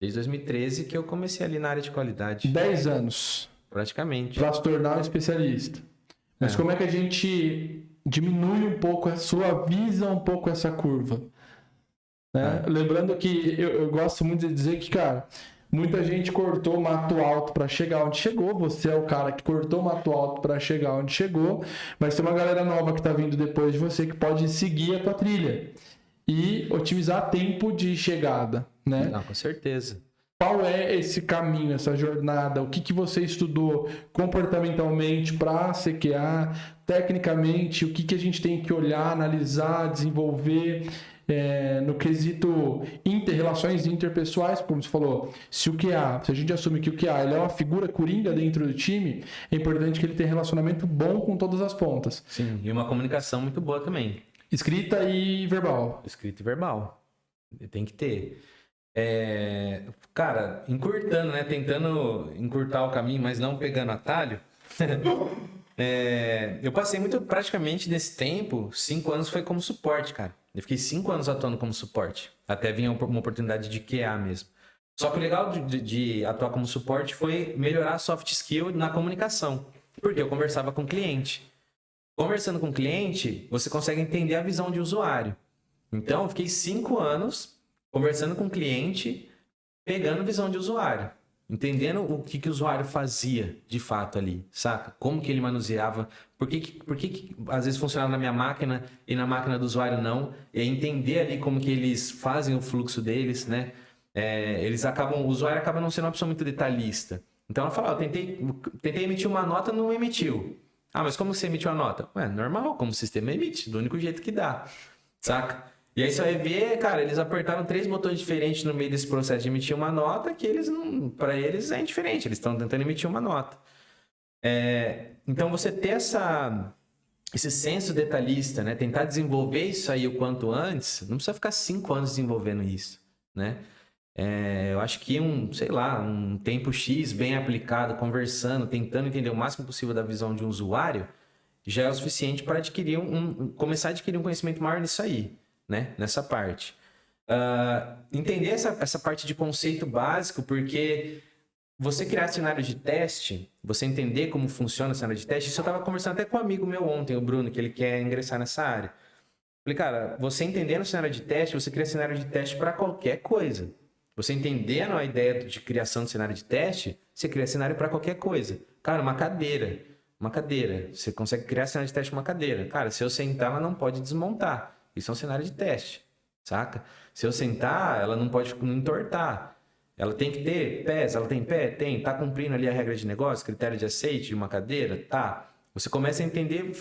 Desde 2013 que eu comecei ali na área de qualidade. 10 anos. Praticamente. Para se tornar um especialista. Mas como é que a gente diminui um pouco, suaviza um pouco essa curva? Né? Lembrando que eu gosto muito de dizer que, cara, muita gente cortou o mato alto para chegar onde chegou. Você é o cara que cortou o mato alto para chegar onde chegou. Mas tem uma galera nova que está vindo depois de você que pode seguir a tua trilha e otimizar tempo de chegada, né? Não, com certeza. Qual é esse caminho, essa jornada? O que você estudou comportamentalmente para CQA? Tecnicamente, o que a gente tem que olhar, analisar, desenvolver no quesito relações interpessoais, como você falou, se a gente assume que o QA ele é uma figura coringa dentro do time, é importante que ele tenha relacionamento bom com todas as pontas. Sim, e uma comunicação muito boa também. Escrita e verbal. Escrita e verbal. Tem que ter. Cara, encurtando, né? Tentando encurtar o caminho, mas não pegando atalho. Eu passei praticamente desse tempo, 5 anos foi como suporte, cara. Eu fiquei 5 anos atuando como suporte. Até vinha uma oportunidade de QA mesmo. Só que o legal de atuar como suporte foi melhorar a soft skill na comunicação. Porque eu conversava com o cliente. Conversando com o cliente, você consegue entender a visão de usuário. Então, eu fiquei 5 anos conversando com o cliente, pegando visão de usuário. entendendo o que o usuário fazia de fato ali, saca? Como que ele manuseava, por que às vezes funcionava na minha máquina e na máquina do usuário não, e entender ali como que eles fazem o fluxo deles, né? O usuário acaba não sendo uma pessoa muito detalhista. Então ela fala, tentei emitir uma nota, não emitiu. Ah, mas como você emitiu a nota? Normal, como o sistema emite, do único jeito que dá, saca? E aí você vai ver, cara, eles apertaram 3 botões diferentes no meio desse processo de emitir uma nota que para eles é indiferente, eles estão tentando emitir uma nota. Então você ter esse senso detalhista, né? Tentar desenvolver isso aí o quanto antes, não precisa ficar 5 anos desenvolvendo isso, né? Eu acho que um tempo X bem aplicado, conversando, tentando entender o máximo possível da visão de um usuário, já é o suficiente para começar a adquirir um conhecimento maior nisso aí, né? Nessa parte. Entender essa parte de conceito básico, porque você criar cenário de teste, você entender como funciona o cenário de teste, isso eu estava conversando até com um amigo meu ontem, o Bruno, que ele quer ingressar nessa área. Falei, cara, você entendendo o cenário de teste, você cria cenário de teste para qualquer coisa. Você entendendo a ideia de criação de cenário de teste, você cria cenário para qualquer coisa. Cara, uma cadeira. Você consegue criar cenário de teste para uma cadeira. Cara, se eu sentar, ela não pode desmontar. Isso é um cenário de teste, saca? Se eu sentar, ela não pode não entortar. Ela tem que ter pés, ela tem pé? Tem. Tá cumprindo ali a regra de negócio, critério de aceite de uma cadeira? Tá. Você começa a entender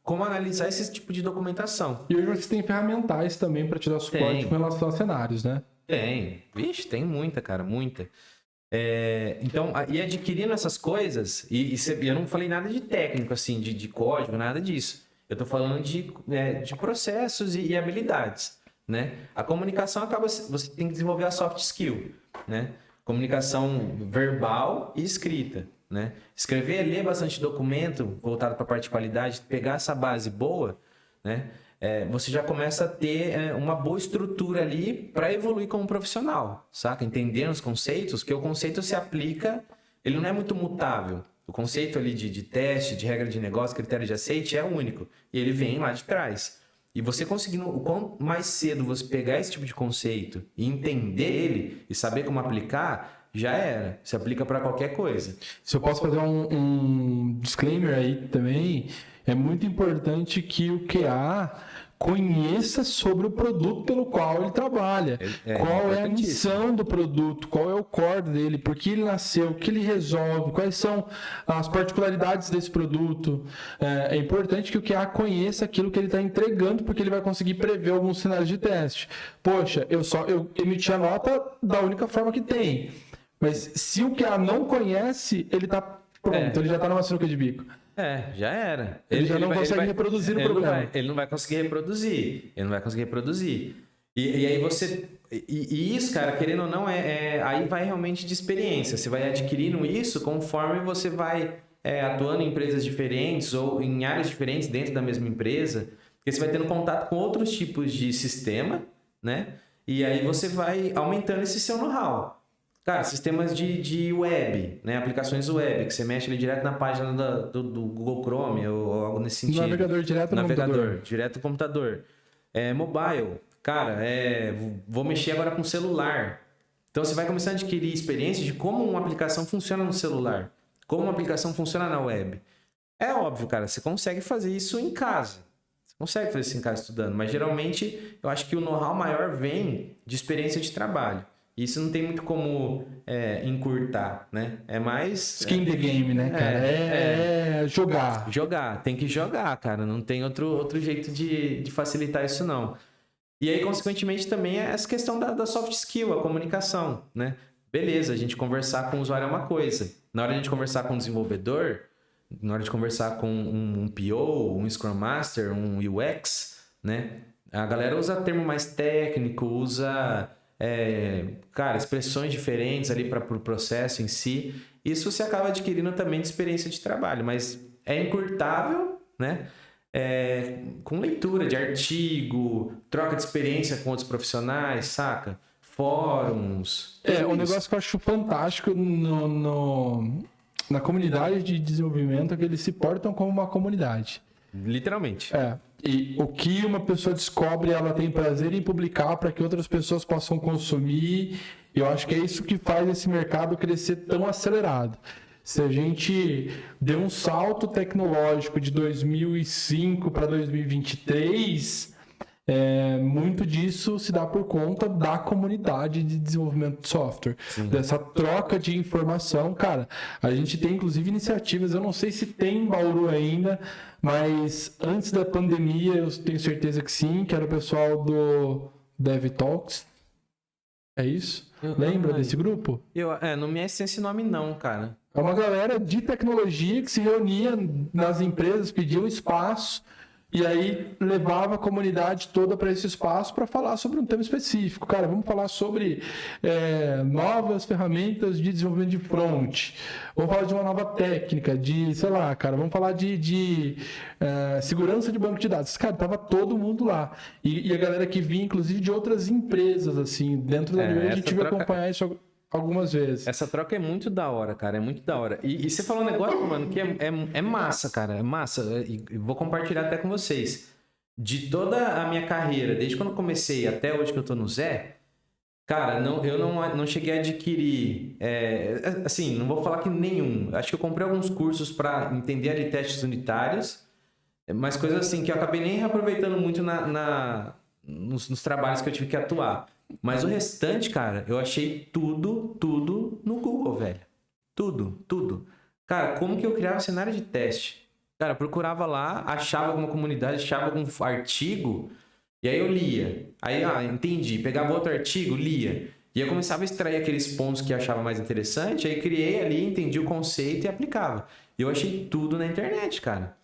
como analisar esse tipo de documentação. E hoje você tem ferramentais também para te dar suporte com relação a cenários, né? Tem. Vixe, tem muita, cara, muita. Então, e adquirindo essas coisas, e eu não falei nada de técnico, assim, de código, nada disso. Eu tô falando de processos e habilidades, né? A comunicação você tem que desenvolver a soft skill, né? Comunicação verbal e escrita, né? Escrever, ler bastante documento voltado para a parte de qualidade, pegar essa base boa, né? Você já começa a ter uma boa estrutura ali para evoluir como profissional, saca? Entendendo os conceitos, que o conceito se aplica, ele não é muito mutável. O conceito ali de teste, de regra de negócio, critério de aceite é único. E ele vem lá de trás. E você conseguindo, o quanto mais cedo você pegar esse tipo de conceito e entender ele e saber como aplicar, já era. Se aplica para qualquer coisa. Se eu posso fazer um disclaimer aí também, é muito importante que o QA conheça sobre o produto pelo qual ele trabalha. Qual é a missão do produto, qual é o core dele, por que ele nasceu, o que ele resolve, quais são as particularidades desse produto. É importante que o QA conheça aquilo que ele está entregando, porque ele vai conseguir prever alguns cenários de teste. Poxa, eu emiti a nota da única forma que tem. Mas se o QA não conhece, ele está pronto, ele já está numa sinuca de bico. Já era. Ele já não consegue reproduzir o problema. Ele não vai conseguir reproduzir. E aí você... E isso, cara, querendo ou não, aí vai realmente de experiência. Você vai adquirindo isso conforme você vai atuando em empresas diferentes ou em áreas diferentes dentro da mesma empresa. Porque você vai tendo contato com outros tipos de sistema, né? E aí você vai aumentando esse seu know-how. Cara, sistemas de web, né? Aplicações web, que você mexe ali direto na página do Google Chrome ou algo nesse sentido. Navegador direto no computador. Direto no computador. Mobile. Cara, vou mexer agora com celular. Então você vai começar a adquirir experiência de como uma aplicação funciona no celular. Como uma aplicação funciona na web. É óbvio, cara, você consegue fazer isso em casa. Você consegue fazer isso em casa estudando. Mas geralmente eu acho que o know-how maior vem de experiência de trabalho. Isso não tem muito como encurtar, né? É mais... Skin the game, né, cara? Jogar. Jogar. Tem que jogar, cara. Não tem outro jeito de facilitar isso, não. E aí, consequentemente, também é essa questão da soft skill, a comunicação, né? Beleza, a gente conversar com o usuário é uma coisa. Na hora de a gente conversar com o desenvolvedor, na hora de conversar com um PO, um Scrum Master, um UX, né? A galera usa termo mais técnico, usa... expressões diferentes ali para o processo em si. Isso você acaba adquirindo também de experiência de trabalho, mas é encurtável, né? Com leitura de artigo, troca de experiência com outros profissionais, saca? Fóruns. Um negócio que eu acho fantástico na comunidade de desenvolvimento é que eles se portam como uma comunidade. Literalmente. E o que uma pessoa descobre, ela tem prazer em publicar para que outras pessoas possam consumir Eu acho que é isso que faz esse mercado crescer tão acelerado. Se a gente deu um salto tecnológico de 2005 para 2023, muito disso se dá por conta da comunidade de desenvolvimento de software. Sim. Dessa troca de informação. Cara, a gente tem inclusive iniciativas, eu não sei se tem em Bauru ainda, mas antes da pandemia eu tenho certeza que sim, que era o pessoal do DevTalks. É isso? Lembra desse grupo? Não me é esse nome não, cara. É uma galera de tecnologia que se reunia nas empresas, pedia um espaço e aí levava a comunidade toda para esse espaço para falar sobre um tema específico. Cara, vamos falar sobre novas ferramentas de desenvolvimento de front. Vamos falar de uma nova técnica de, sei lá, cara, vamos falar de segurança de banco de dados. Cara, tava todo mundo lá. E a galera que vinha, inclusive, de outras empresas, assim, dentro da New Age, a gente tive que acompanhar isso algumas vezes. Essa troca é muito da hora, cara. É muito da hora. E você falou um negócio, mano, que é massa, cara. É massa. E vou compartilhar até com vocês. De toda a minha carreira, desde quando comecei até hoje que eu tô no Zé, cara, eu não cheguei a adquirir... assim, não vou falar que nenhum. Acho que eu comprei alguns cursos para entender ali testes unitários, mas coisas assim que eu acabei nem reaproveitando muito nos trabalhos que eu tive que atuar. Mas o restante, cara, eu achei tudo no Google, velho. Tudo. Cara, como que eu criava cenário de teste? Cara, procurava lá, achava alguma comunidade, achava algum artigo, e aí eu lia. Aí, entendi. Pegava outro artigo, lia. E eu começava a extrair aqueles pontos que eu achava mais interessante, aí criei ali, entendi o conceito e aplicava. E eu achei tudo na internet, cara.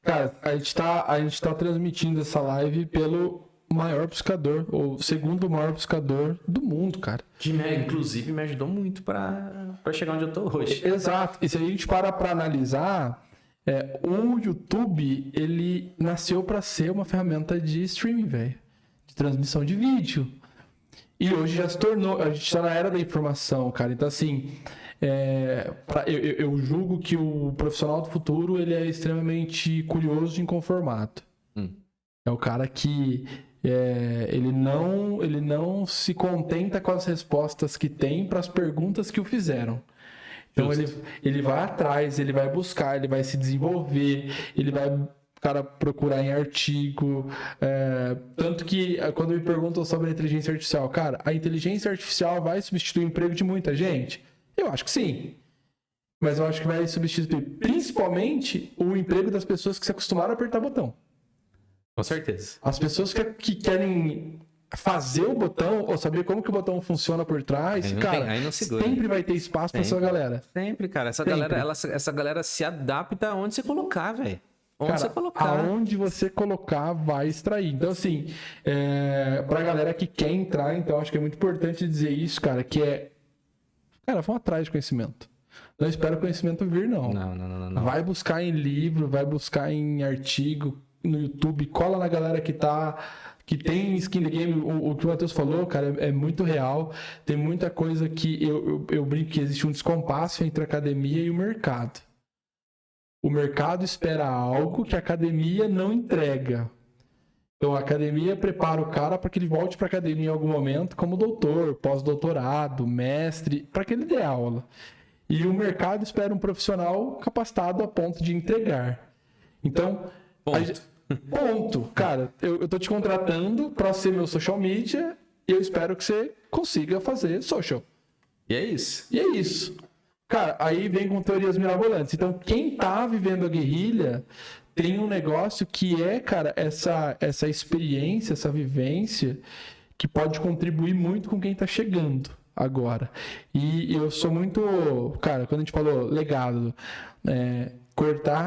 Cara, a gente tá transmitindo essa live pelo maior buscador, ou segundo maior buscador do mundo, cara. Que inclusive me ajudou muito para chegar onde eu tô hoje. Exato. E se a gente para analisar, o YouTube, ele nasceu para ser uma ferramenta de streaming, velho. De transmissão de vídeo. E hoje já se tornou, a gente está na era da informação, cara. Então, assim, eu julgo que o profissional do futuro, ele é extremamente curioso e inconformado. É o cara que... ele não se contenta com as respostas que tem para as perguntas que o fizeram. Então ele vai atrás, ele vai buscar, ele vai se desenvolver, ele vai procurar em artigo. Tanto que quando me perguntam sobre a inteligência artificial, cara, a inteligência artificial vai substituir o emprego de muita gente? Eu acho que sim. Mas eu acho que vai substituir principalmente o emprego das pessoas que se acostumaram a apertar botão. Com certeza. As pessoas que querem fazer o botão ou saber como que o botão funciona por trás, sempre vai ter espaço para essa galera. Sempre, cara. Essa galera se adapta aonde você colocar, velho. Aonde você colocar, vai extrair. Então, assim, pra galera que quer entrar, então acho que é muito importante dizer isso, cara, vão atrás de conhecimento. Não espera o conhecimento vir, não. Não. Vai buscar em livro, vai buscar em artigo, no YouTube, cola na galera que tem skin the game. O que o Matheus falou, cara, é muito real. Tem muita coisa que eu brinco que existe um descompasso entre a academia e o mercado. O mercado espera algo que a academia não entrega. Então a academia prepara o cara para que ele volte para a academia em algum momento como doutor, pós-doutorado, mestre, para que ele dê aula. E o mercado espera um profissional capacitado a ponto de entregar. Então, ponto. Cara, eu tô te contratando para ser meu social media e eu espero que você consiga fazer social. E é isso. Cara, aí vem com teorias mirabolantes. Então, quem tá vivendo a guerrilha tem um negócio que cara, essa experiência, essa vivência que pode contribuir muito com quem tá chegando agora. E eu sou muito... Cara, quando a gente falou legado,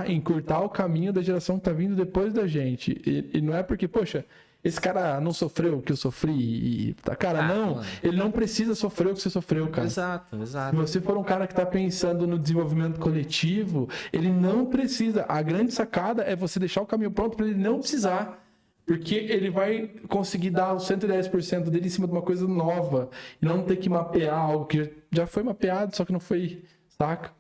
encurtar o caminho da geração que tá vindo depois da gente. E não é porque, poxa, esse cara não sofreu o que eu sofri. Mano. Ele não precisa sofrer o que você sofreu, cara. Exato. Se você for um cara que tá pensando no desenvolvimento coletivo, ele não precisa. A grande sacada é você deixar o caminho pronto para ele não precisar. Porque ele vai conseguir dar os 110% dele em cima de uma coisa nova. E não ter que mapear algo que já foi mapeado, só que não foi, saca?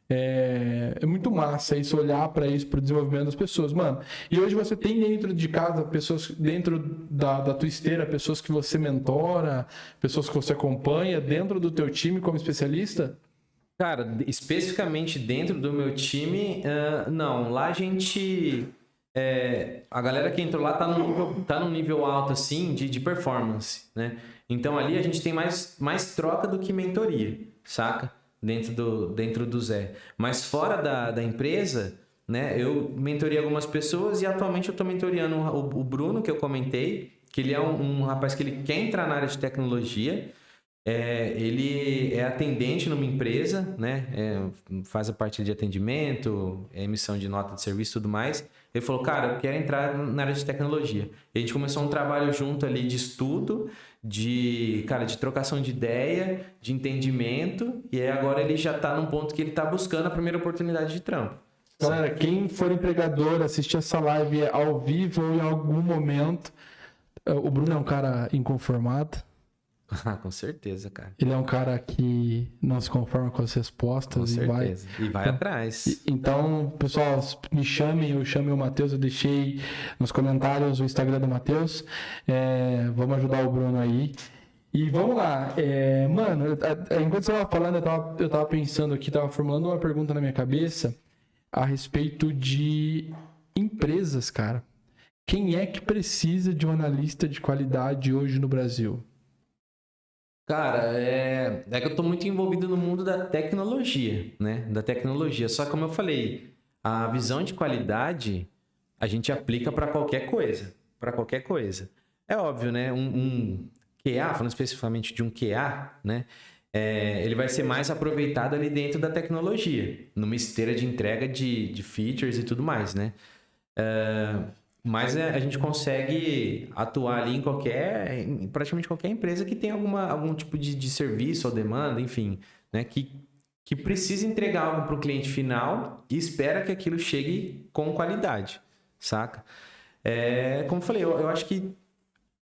É muito massa isso, olhar para isso, para o desenvolvimento das pessoas, mano. E hoje você tem dentro de casa pessoas, dentro da tua esteira, pessoas que você mentora, pessoas que você acompanha dentro do teu time como especialista? Cara, especificamente dentro do meu time, não. Lá a gente... a galera que entrou lá tá num nível alto, assim, de performance, né? Então ali a gente tem mais troca do que mentoria, saca? Dentro do Zé. Mas fora da empresa, né? Eu mentorei algumas pessoas e atualmente eu tô mentoreando o Bruno, que eu comentei, que ele é um rapaz que ele quer entrar na área de tecnologia. Ele é atendente numa empresa, né? Faz a parte de atendimento, emissão de nota de serviço e tudo mais. Ele falou, cara, eu quero entrar na área de tecnologia. E a gente começou um trabalho junto ali de estudo, de trocação de ideia, de entendimento. E aí agora ele já tá num ponto que ele tá buscando a primeira oportunidade de trampo. Galera, quem for empregador, assistir essa live ao vivo ou em algum momento, o Bruno é um cara inconformado. Ah, com certeza, cara. Ele é um cara que não se conforma com as respostas. Com certeza. E vai atrás. Então, pessoal, me chamem, eu chamei o Matheus, eu deixei nos comentários o Instagram do Matheus. Vamos ajudar o Bruno aí. E vamos lá. Mano, enquanto você estava falando, eu tava pensando aqui, tava formulando uma pergunta na minha cabeça a respeito de empresas, cara. Quem é que precisa de um analista de qualidade hoje no Brasil? Cara, que eu tô muito envolvido no mundo da tecnologia, né? Da tecnologia. Só que, como eu falei, a visão de qualidade a gente aplica para qualquer coisa. Para qualquer coisa. É óbvio, né? Um QA, falando especificamente de um QA, né? Ele vai ser mais aproveitado ali dentro da tecnologia, numa esteira de entrega de features e tudo mais, né? Mas a gente consegue atuar ali em praticamente qualquer empresa que tem algum tipo de serviço ou demanda, enfim, né? Que precisa entregar algo para o cliente final e espera que aquilo chegue com qualidade, saca? Como eu falei, eu acho que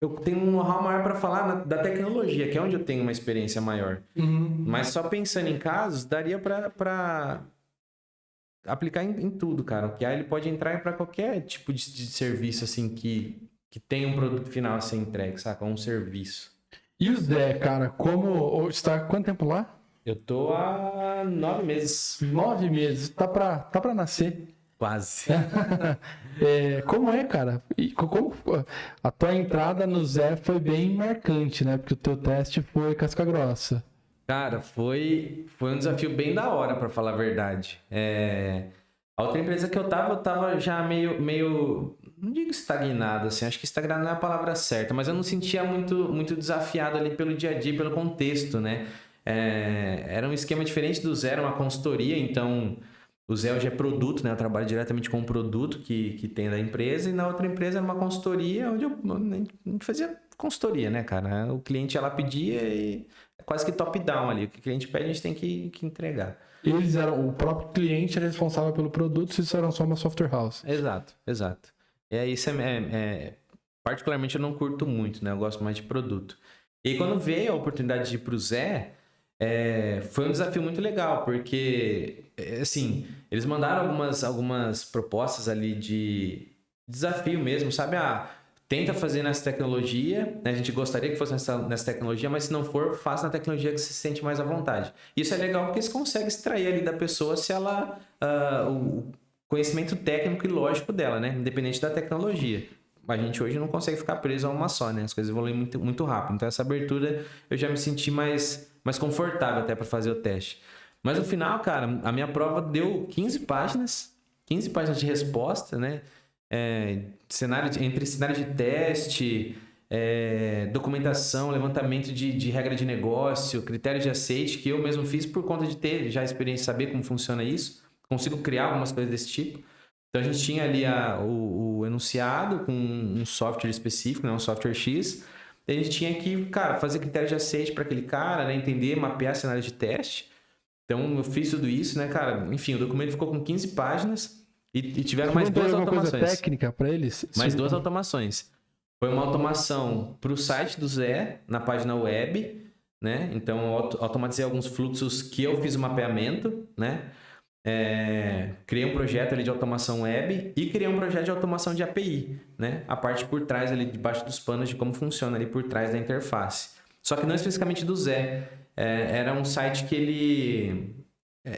eu tenho um know-how maior para falar da tecnologia, que é onde eu tenho uma experiência maior. Uhum. Mas só pensando em casos, daria para aplicar em tudo, cara. O QA ele pode entrar para qualquer tipo de serviço assim que tem um produto final a ser entregue, saca? Um serviço. E o Zé, cara, como está quanto tempo lá? Eu tô há 9 meses. 9 meses. Tá pra nascer. Quase. Como é, cara? E como a tua entrada no Zé foi bem marcante, né? Porque o teu teste foi casca grossa. Cara, foi um desafio bem da hora, pra falar a verdade. A outra empresa que eu tava já meio, não digo estagnado, assim, acho que estagnado não é a palavra certa, mas eu não sentia muito desafiado ali pelo dia a dia, pelo contexto, né? Era um esquema diferente do Zé, era uma consultoria, então o Zé hoje é produto, né? Eu trabalho diretamente com o produto que tem da empresa, e na outra empresa era uma consultoria onde a gente fazia consultoria, né, cara? O cliente ia lá pedia e é quase que top-down ali. O que o cliente pede, a gente tem que entregar. O próprio cliente era responsável pelo produto, vocês eram só uma software house. Exato. Isso particularmente eu não curto muito, né? Eu gosto mais de produto. E aí, quando veio a oportunidade de ir pro Zé, foi um desafio muito legal, porque, assim, eles mandaram algumas propostas ali de desafio mesmo, sabe? Tenta fazer nessa tecnologia, né? A gente gostaria que fosse nessa tecnologia, mas se não for, faça na tecnologia que você se sente mais à vontade. Isso é legal porque você consegue extrair ali da pessoa se ela... o conhecimento técnico e lógico dela, né? Independente da tecnologia. A gente hoje não consegue ficar preso a uma só, né? As coisas evoluem muito, muito rápido. Então, essa abertura eu já me senti mais confortável até para fazer o teste. Mas no final, cara, a minha prova deu 15 páginas de resposta, né? Entre cenário de teste, documentação, levantamento de regra de negócio, critério de aceite, que eu mesmo fiz por conta de ter já experiência, saber como funciona isso. Consigo criar algumas coisas desse tipo. Então a gente tinha ali o enunciado com um software específico, né? Um software X. A gente tinha que, cara, fazer critério de aceite para aquele cara, né? Entender, mapear cenário de teste. Então eu fiz tudo isso, né, cara? Enfim, o documento ficou com 15 páginas e tiveram mais 2 automações. Coisa técnica para eles? Mais 2 automações. Foi uma automação para o site do Zé, na página web, né? Então eu automatizei alguns fluxos que eu fiz o mapeamento, né? criei um projeto ali de automação web e criei um projeto de automação de API, né? A parte por trás ali, debaixo dos panos de como funciona ali por trás da interface. Só que não especificamente do Zé. Era um site que ele...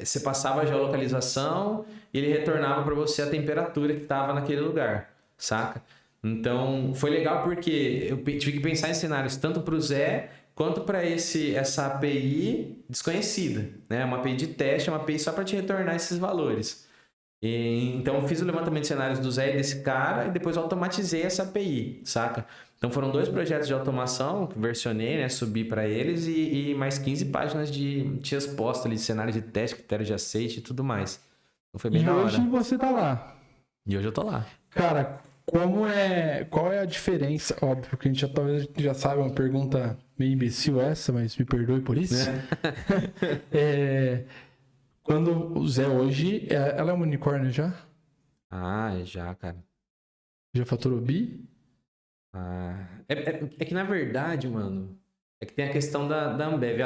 você passava a geolocalização e ele retornava para você a temperatura que estava naquele lugar, saca? Então, foi legal porque eu tive que pensar em cenários tanto para o Zé quanto para essa API desconhecida, né? Uma API de teste, uma API só para te retornar esses valores. Então, eu fiz o levantamento de cenários do Zé e desse cara e depois automatizei essa API, saca? Então, foram 2 projetos de automação que versionei, né? Subi para eles e mais 15 páginas de resposta ali, de cenário de teste, critério de aceite e tudo mais. Então, foi bem da hora. E hoje você tá lá. E hoje eu tô lá. Cara, qual é a diferença? Óbvio que a gente talvez já sabe, uma pergunta meio imbecil essa, mas me perdoe por isso. Quando o Zé hoje, ela é um unicórnio já? Já, cara. Já faturou bi? É que na verdade, mano, é que tem a questão da Ambev.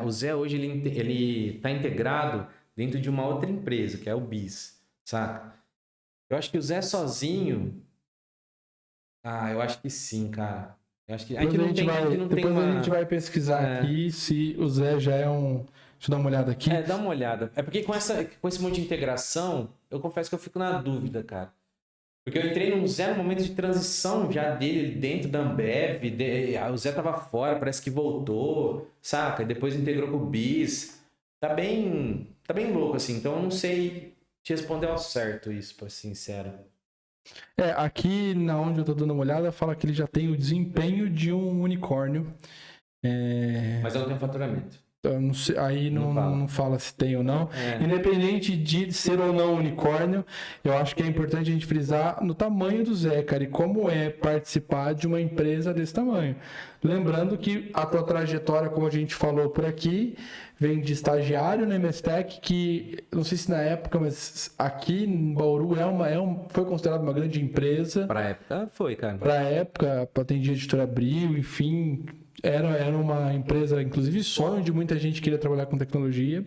O Zé hoje, ele tá integrado dentro de uma outra empresa, que é o BIS, saca? Eu acho que o Zé sozinho... eu acho que sim, cara. Eu acho que... Depois a gente vai pesquisar aqui se o Zé já é um... Deixa eu dar uma olhada aqui. Dá uma olhada. É porque com esse monte de integração, eu confesso que eu fico na dúvida, cara. Porque eu entrei num Zé no momento de transição já dele dentro da Ambev. O Zé tava fora, parece que voltou, saca? E depois integrou com o BIS. Tá bem louco, assim. Então eu não sei te responder ao certo isso, pra ser sincero. Aqui na onde eu tô dando uma olhada, fala que ele já tem o desempenho de um unicórnio. Mas eu não tenho faturamento. Eu não sei, aí não fala se tem ou não. Independente de ser ou não unicórnio, eu acho que é importante a gente frisar no tamanho do Zé, cara, e como é participar de uma empresa desse tamanho. Lembrando que a tua trajetória, como a gente falou por aqui, vem de estagiário na MSTech, que não sei se na época, mas aqui em Bauru foi considerado uma grande empresa. Pra época foi, cara. Pra época, atendia a Editora Abril, enfim... Era uma empresa, inclusive, sonho de muita gente que queria trabalhar com tecnologia.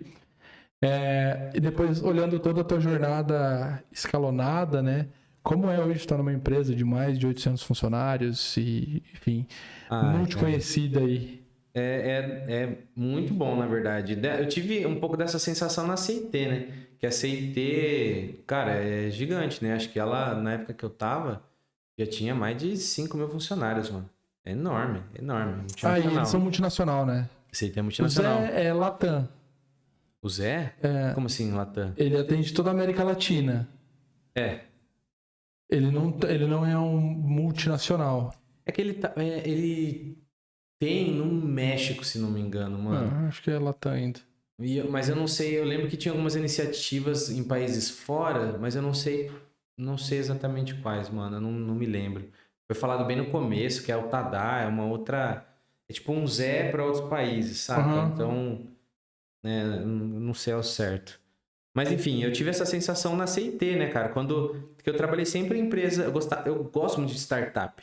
E depois, olhando toda a tua jornada escalonada, né? Como é hoje estar numa empresa de mais de 800 funcionários e, enfim, multiconhecida aí. É muito bom, na verdade. Eu tive um pouco dessa sensação na CIT, né? Que a CIT, cara, é gigante, né? Acho que ela, na época que eu tava, já tinha mais de 5 mil funcionários, mano. É enorme. E eles são multinacional, né? CIT é multinacional. O Zé é Latam. O Zé? Como assim, Latam? Ele atende toda a América Latina. Ele não é um multinacional. É que ele tem no México, se não me engano, mano. Acho que é Latam ainda. Mas eu não sei, eu lembro que tinha algumas iniciativas em países fora, mas eu não sei exatamente quais, mano. Eu não me lembro. Foi falado bem no começo, que é o Tadá, é uma outra... É tipo um Zé para outros países, saca? Então, não sei ao certo. Mas, enfim, eu tive essa sensação na CIT, né, cara? Porque eu trabalhei sempre em empresa... Eu gosto muito de startup,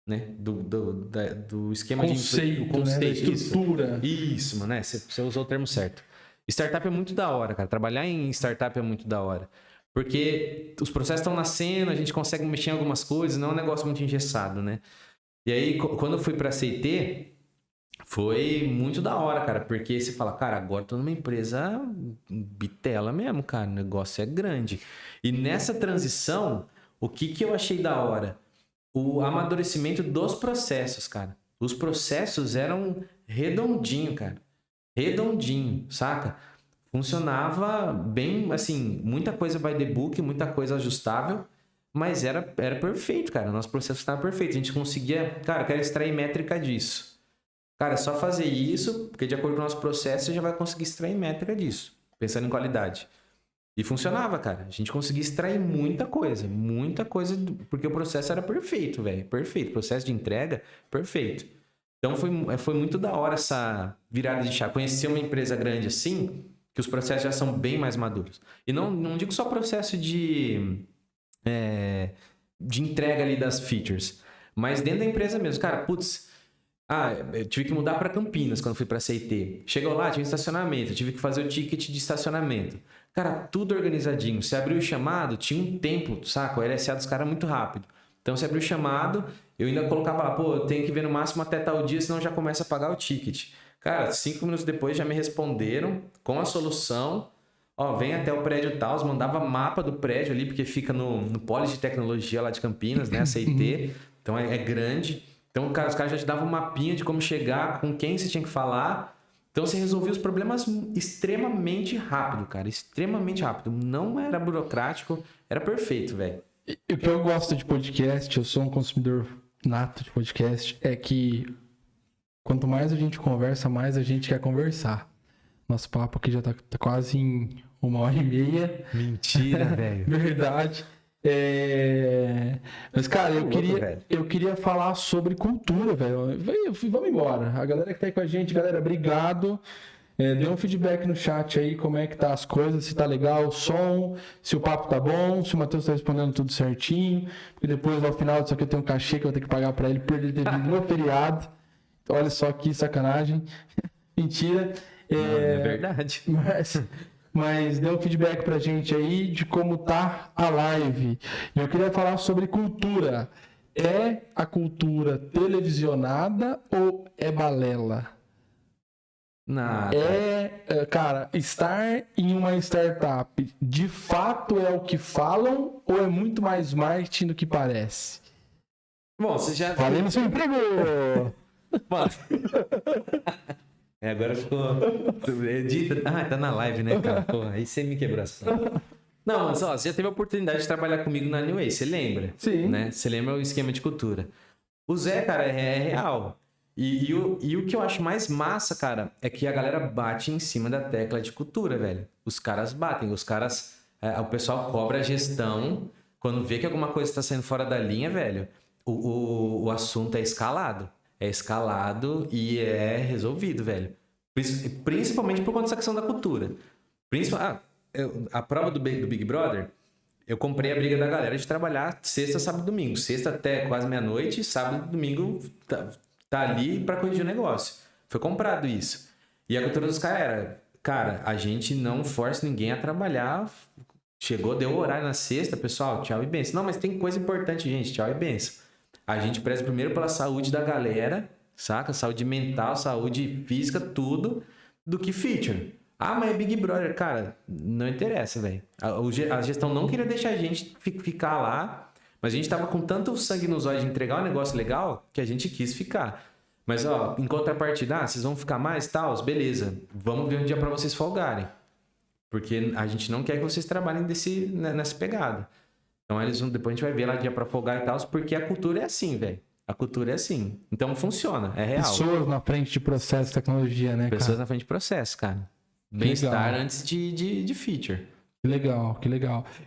né? Do esquema conceito, de... Conceito, né? Da estrutura. Isso, mano, né? Você usou o termo certo. Startup é muito da hora, cara. Trabalhar em startup é muito da hora. Porque os processos estão nascendo, a gente consegue mexer em algumas coisas, não é um negócio muito engessado, né? E aí, quando eu fui pra CIT, foi muito da hora, cara. Porque você fala, cara, agora eu tô numa empresa bitela mesmo, cara. O negócio é grande. E nessa transição, o que eu achei da hora? O amadurecimento dos processos, cara. Os processos eram redondinho, cara. Redondinho, saca? Funcionava bem, assim, muita coisa by the book, muita coisa ajustável, mas era perfeito, cara. O nosso processo estava perfeito. A gente conseguia, cara, eu quero extrair métrica disso. Cara, é só fazer isso, porque de acordo com o nosso processo, você já vai conseguir extrair métrica disso, pensando em qualidade. E funcionava, cara. A gente conseguia extrair muita coisa, porque o processo era perfeito, velho. Perfeito. Processo de entrega, perfeito. Então foi muito da hora essa virada de chave. Conhecer uma empresa grande assim, que os processos já são bem mais maduros. E não digo só processo de entrega ali das features, mas dentro da empresa mesmo. Cara, putz, Eu tive que mudar para Campinas quando fui para CIT. Chegou lá, tinha um estacionamento, eu tive que fazer o ticket de estacionamento. Cara, tudo organizadinho. Você abriu o chamado, tinha um tempo, saca? O LSA dos caras é muito rápido. Então você abriu o chamado, eu ainda colocava lá, eu tenho que ver no máximo até tal dia, senão já começa a pagar o ticket. Cara, 5 minutos depois já me responderam com a solução. Vem até o prédio tal, mandava mapa do prédio ali, porque fica no Polo de Tecnologia lá de Campinas, né? A CIT. Então é grande. Então, cara, os caras já te davam um mapinha de como chegar, com quem você tinha que falar. Então, você resolvia os problemas extremamente rápido, cara. Extremamente rápido. Não era burocrático, era perfeito, velho. E o que eu gosto de podcast, eu sou um consumidor nato de podcast, é que quanto mais a gente conversa, mais a gente quer conversar. Nosso papo aqui já tá quase em 1h30. Mentira, velho. Verdade. Mas, cara, eu queria falar sobre cultura, velho. Vamos embora. A galera que tá aí com a gente, galera, obrigado. Dê um feedback no chat aí, como é que tá as coisas, se tá legal o som, se o papo tá bom, se o Matheus tá respondendo tudo certinho. Porque depois, ao final disso aqui, eu tenho um cachê que eu vou ter que pagar pra ele por ele ter vindo no feriado. Olha só que sacanagem. Mentira. Não, é verdade. Mas dê um feedback pra gente aí de como tá a live. E eu queria falar sobre cultura. É a cultura televisionada ou é balela? Nada. Cara, estar em uma startup, de fato é o que falam ou é muito mais marketing do que parece? Bom, você já... Falei no seu emprego! Mano. Agora ficou... Edita. Tá na live, né, cara? Pô, aí você me quebrou. Não, mas você já teve a oportunidade de trabalhar comigo na New Way, você lembra? Sim. Né? Você lembra o esquema de cultura. O Zé, cara, é real. E o que eu acho mais massa, cara, é que a galera bate em cima da tecla de cultura, velho. Os caras batem, o pessoal cobra a gestão. Quando vê que alguma coisa está saindo fora da linha, velho, o assunto é escalado. É escalado e é resolvido, velho. Principalmente por conta dessa questão da cultura. A prova do Big Brother, eu comprei a briga da galera de trabalhar sexta, sábado e domingo. Sexta até quase meia-noite, sábado e domingo tá ali pra corrigir o negócio. Foi comprado isso. E a cultura dos caras era, cara, a gente não força ninguém a trabalhar. Chegou, deu o horário na sexta, pessoal, tchau e benção. Não, mas tem coisa importante, gente, tchau e benção. A gente preza primeiro pela saúde da galera, saca? Saúde mental, saúde física, tudo, do que feature. Mas é Big Brother. Cara, não interessa, velho. A gestão não queria deixar a gente ficar lá, mas a gente tava com tanto sangue nos olhos de entregar um negócio legal que a gente quis ficar. Mas, em contrapartida, vocês vão ficar mais, tal, beleza. Vamos ver um dia pra vocês folgarem. Porque a gente não quer que vocês trabalhem nessa pegada. Então, depois a gente vai ver lá dia pra folgar e tal, porque a cultura é assim, velho. A cultura é assim. Então, funciona, é real. Pessoas na frente de processo de tecnologia, né, Pessoas cara? na frente de processo, cara. Bem-estar antes de feature. Que legal.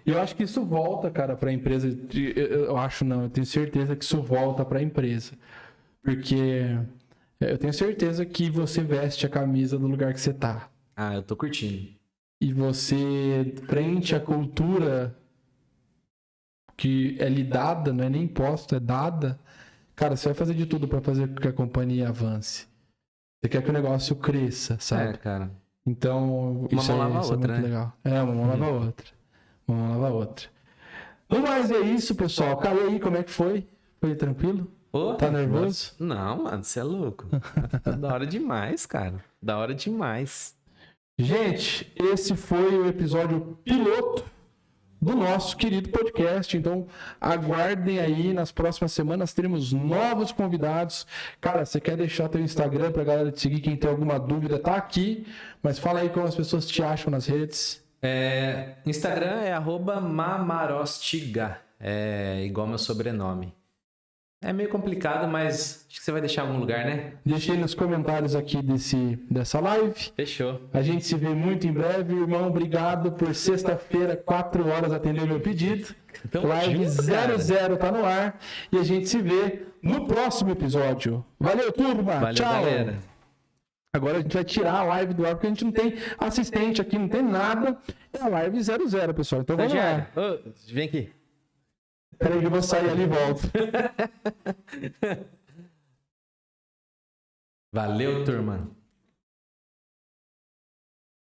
E eu acho que isso volta, cara, pra empresa. Eu tenho certeza que isso volta pra empresa. Porque eu tenho certeza que você veste a camisa do lugar que você tá. Eu tô curtindo. E você, frente à cultura que é lhe dada, não é nem imposto, é dada, cara, você vai fazer de tudo pra fazer com que a companhia avance. Você quer que o negócio cresça, sabe? Cara. Então, Uma isso mão lava a é outra, muito né? legal. Uma mão lava a outra. Uma mão lava a outra. No mais, é isso, pessoal. Cara, e aí, como é que foi? Foi tranquilo? Tá nervoso? Não, mano, você é louco. Tá da hora demais, cara. Da hora demais. Gente, esse foi o episódio piloto do nosso querido podcast. Então, aguardem aí, nas próximas semanas teremos novos convidados. Cara, você quer deixar teu Instagram pra galera te seguir? Quem tem alguma dúvida, tá aqui. Mas fala aí como as pessoas te acham nas redes. Instagram é @mamarostiga. É igual meu sobrenome. É meio complicado, mas acho que você vai deixar em algum lugar, né? Deixei nos comentários aqui dessa live. Fechou. A gente se vê muito em breve. Irmão, obrigado por sexta-feira, 4 horas, atender meu pedido. Tamo Live junto, cara. 00 tá no ar. E a gente se vê no próximo episódio. Valeu, turma. Valeu, Tchau. galera. Agora a gente vai tirar a live do ar, porque a gente não tem assistente aqui, não tem nada. É a live 00, pessoal. Então vamos lá. Vem aqui. Peraí que eu vou sair ali e volto. Valeu, turma.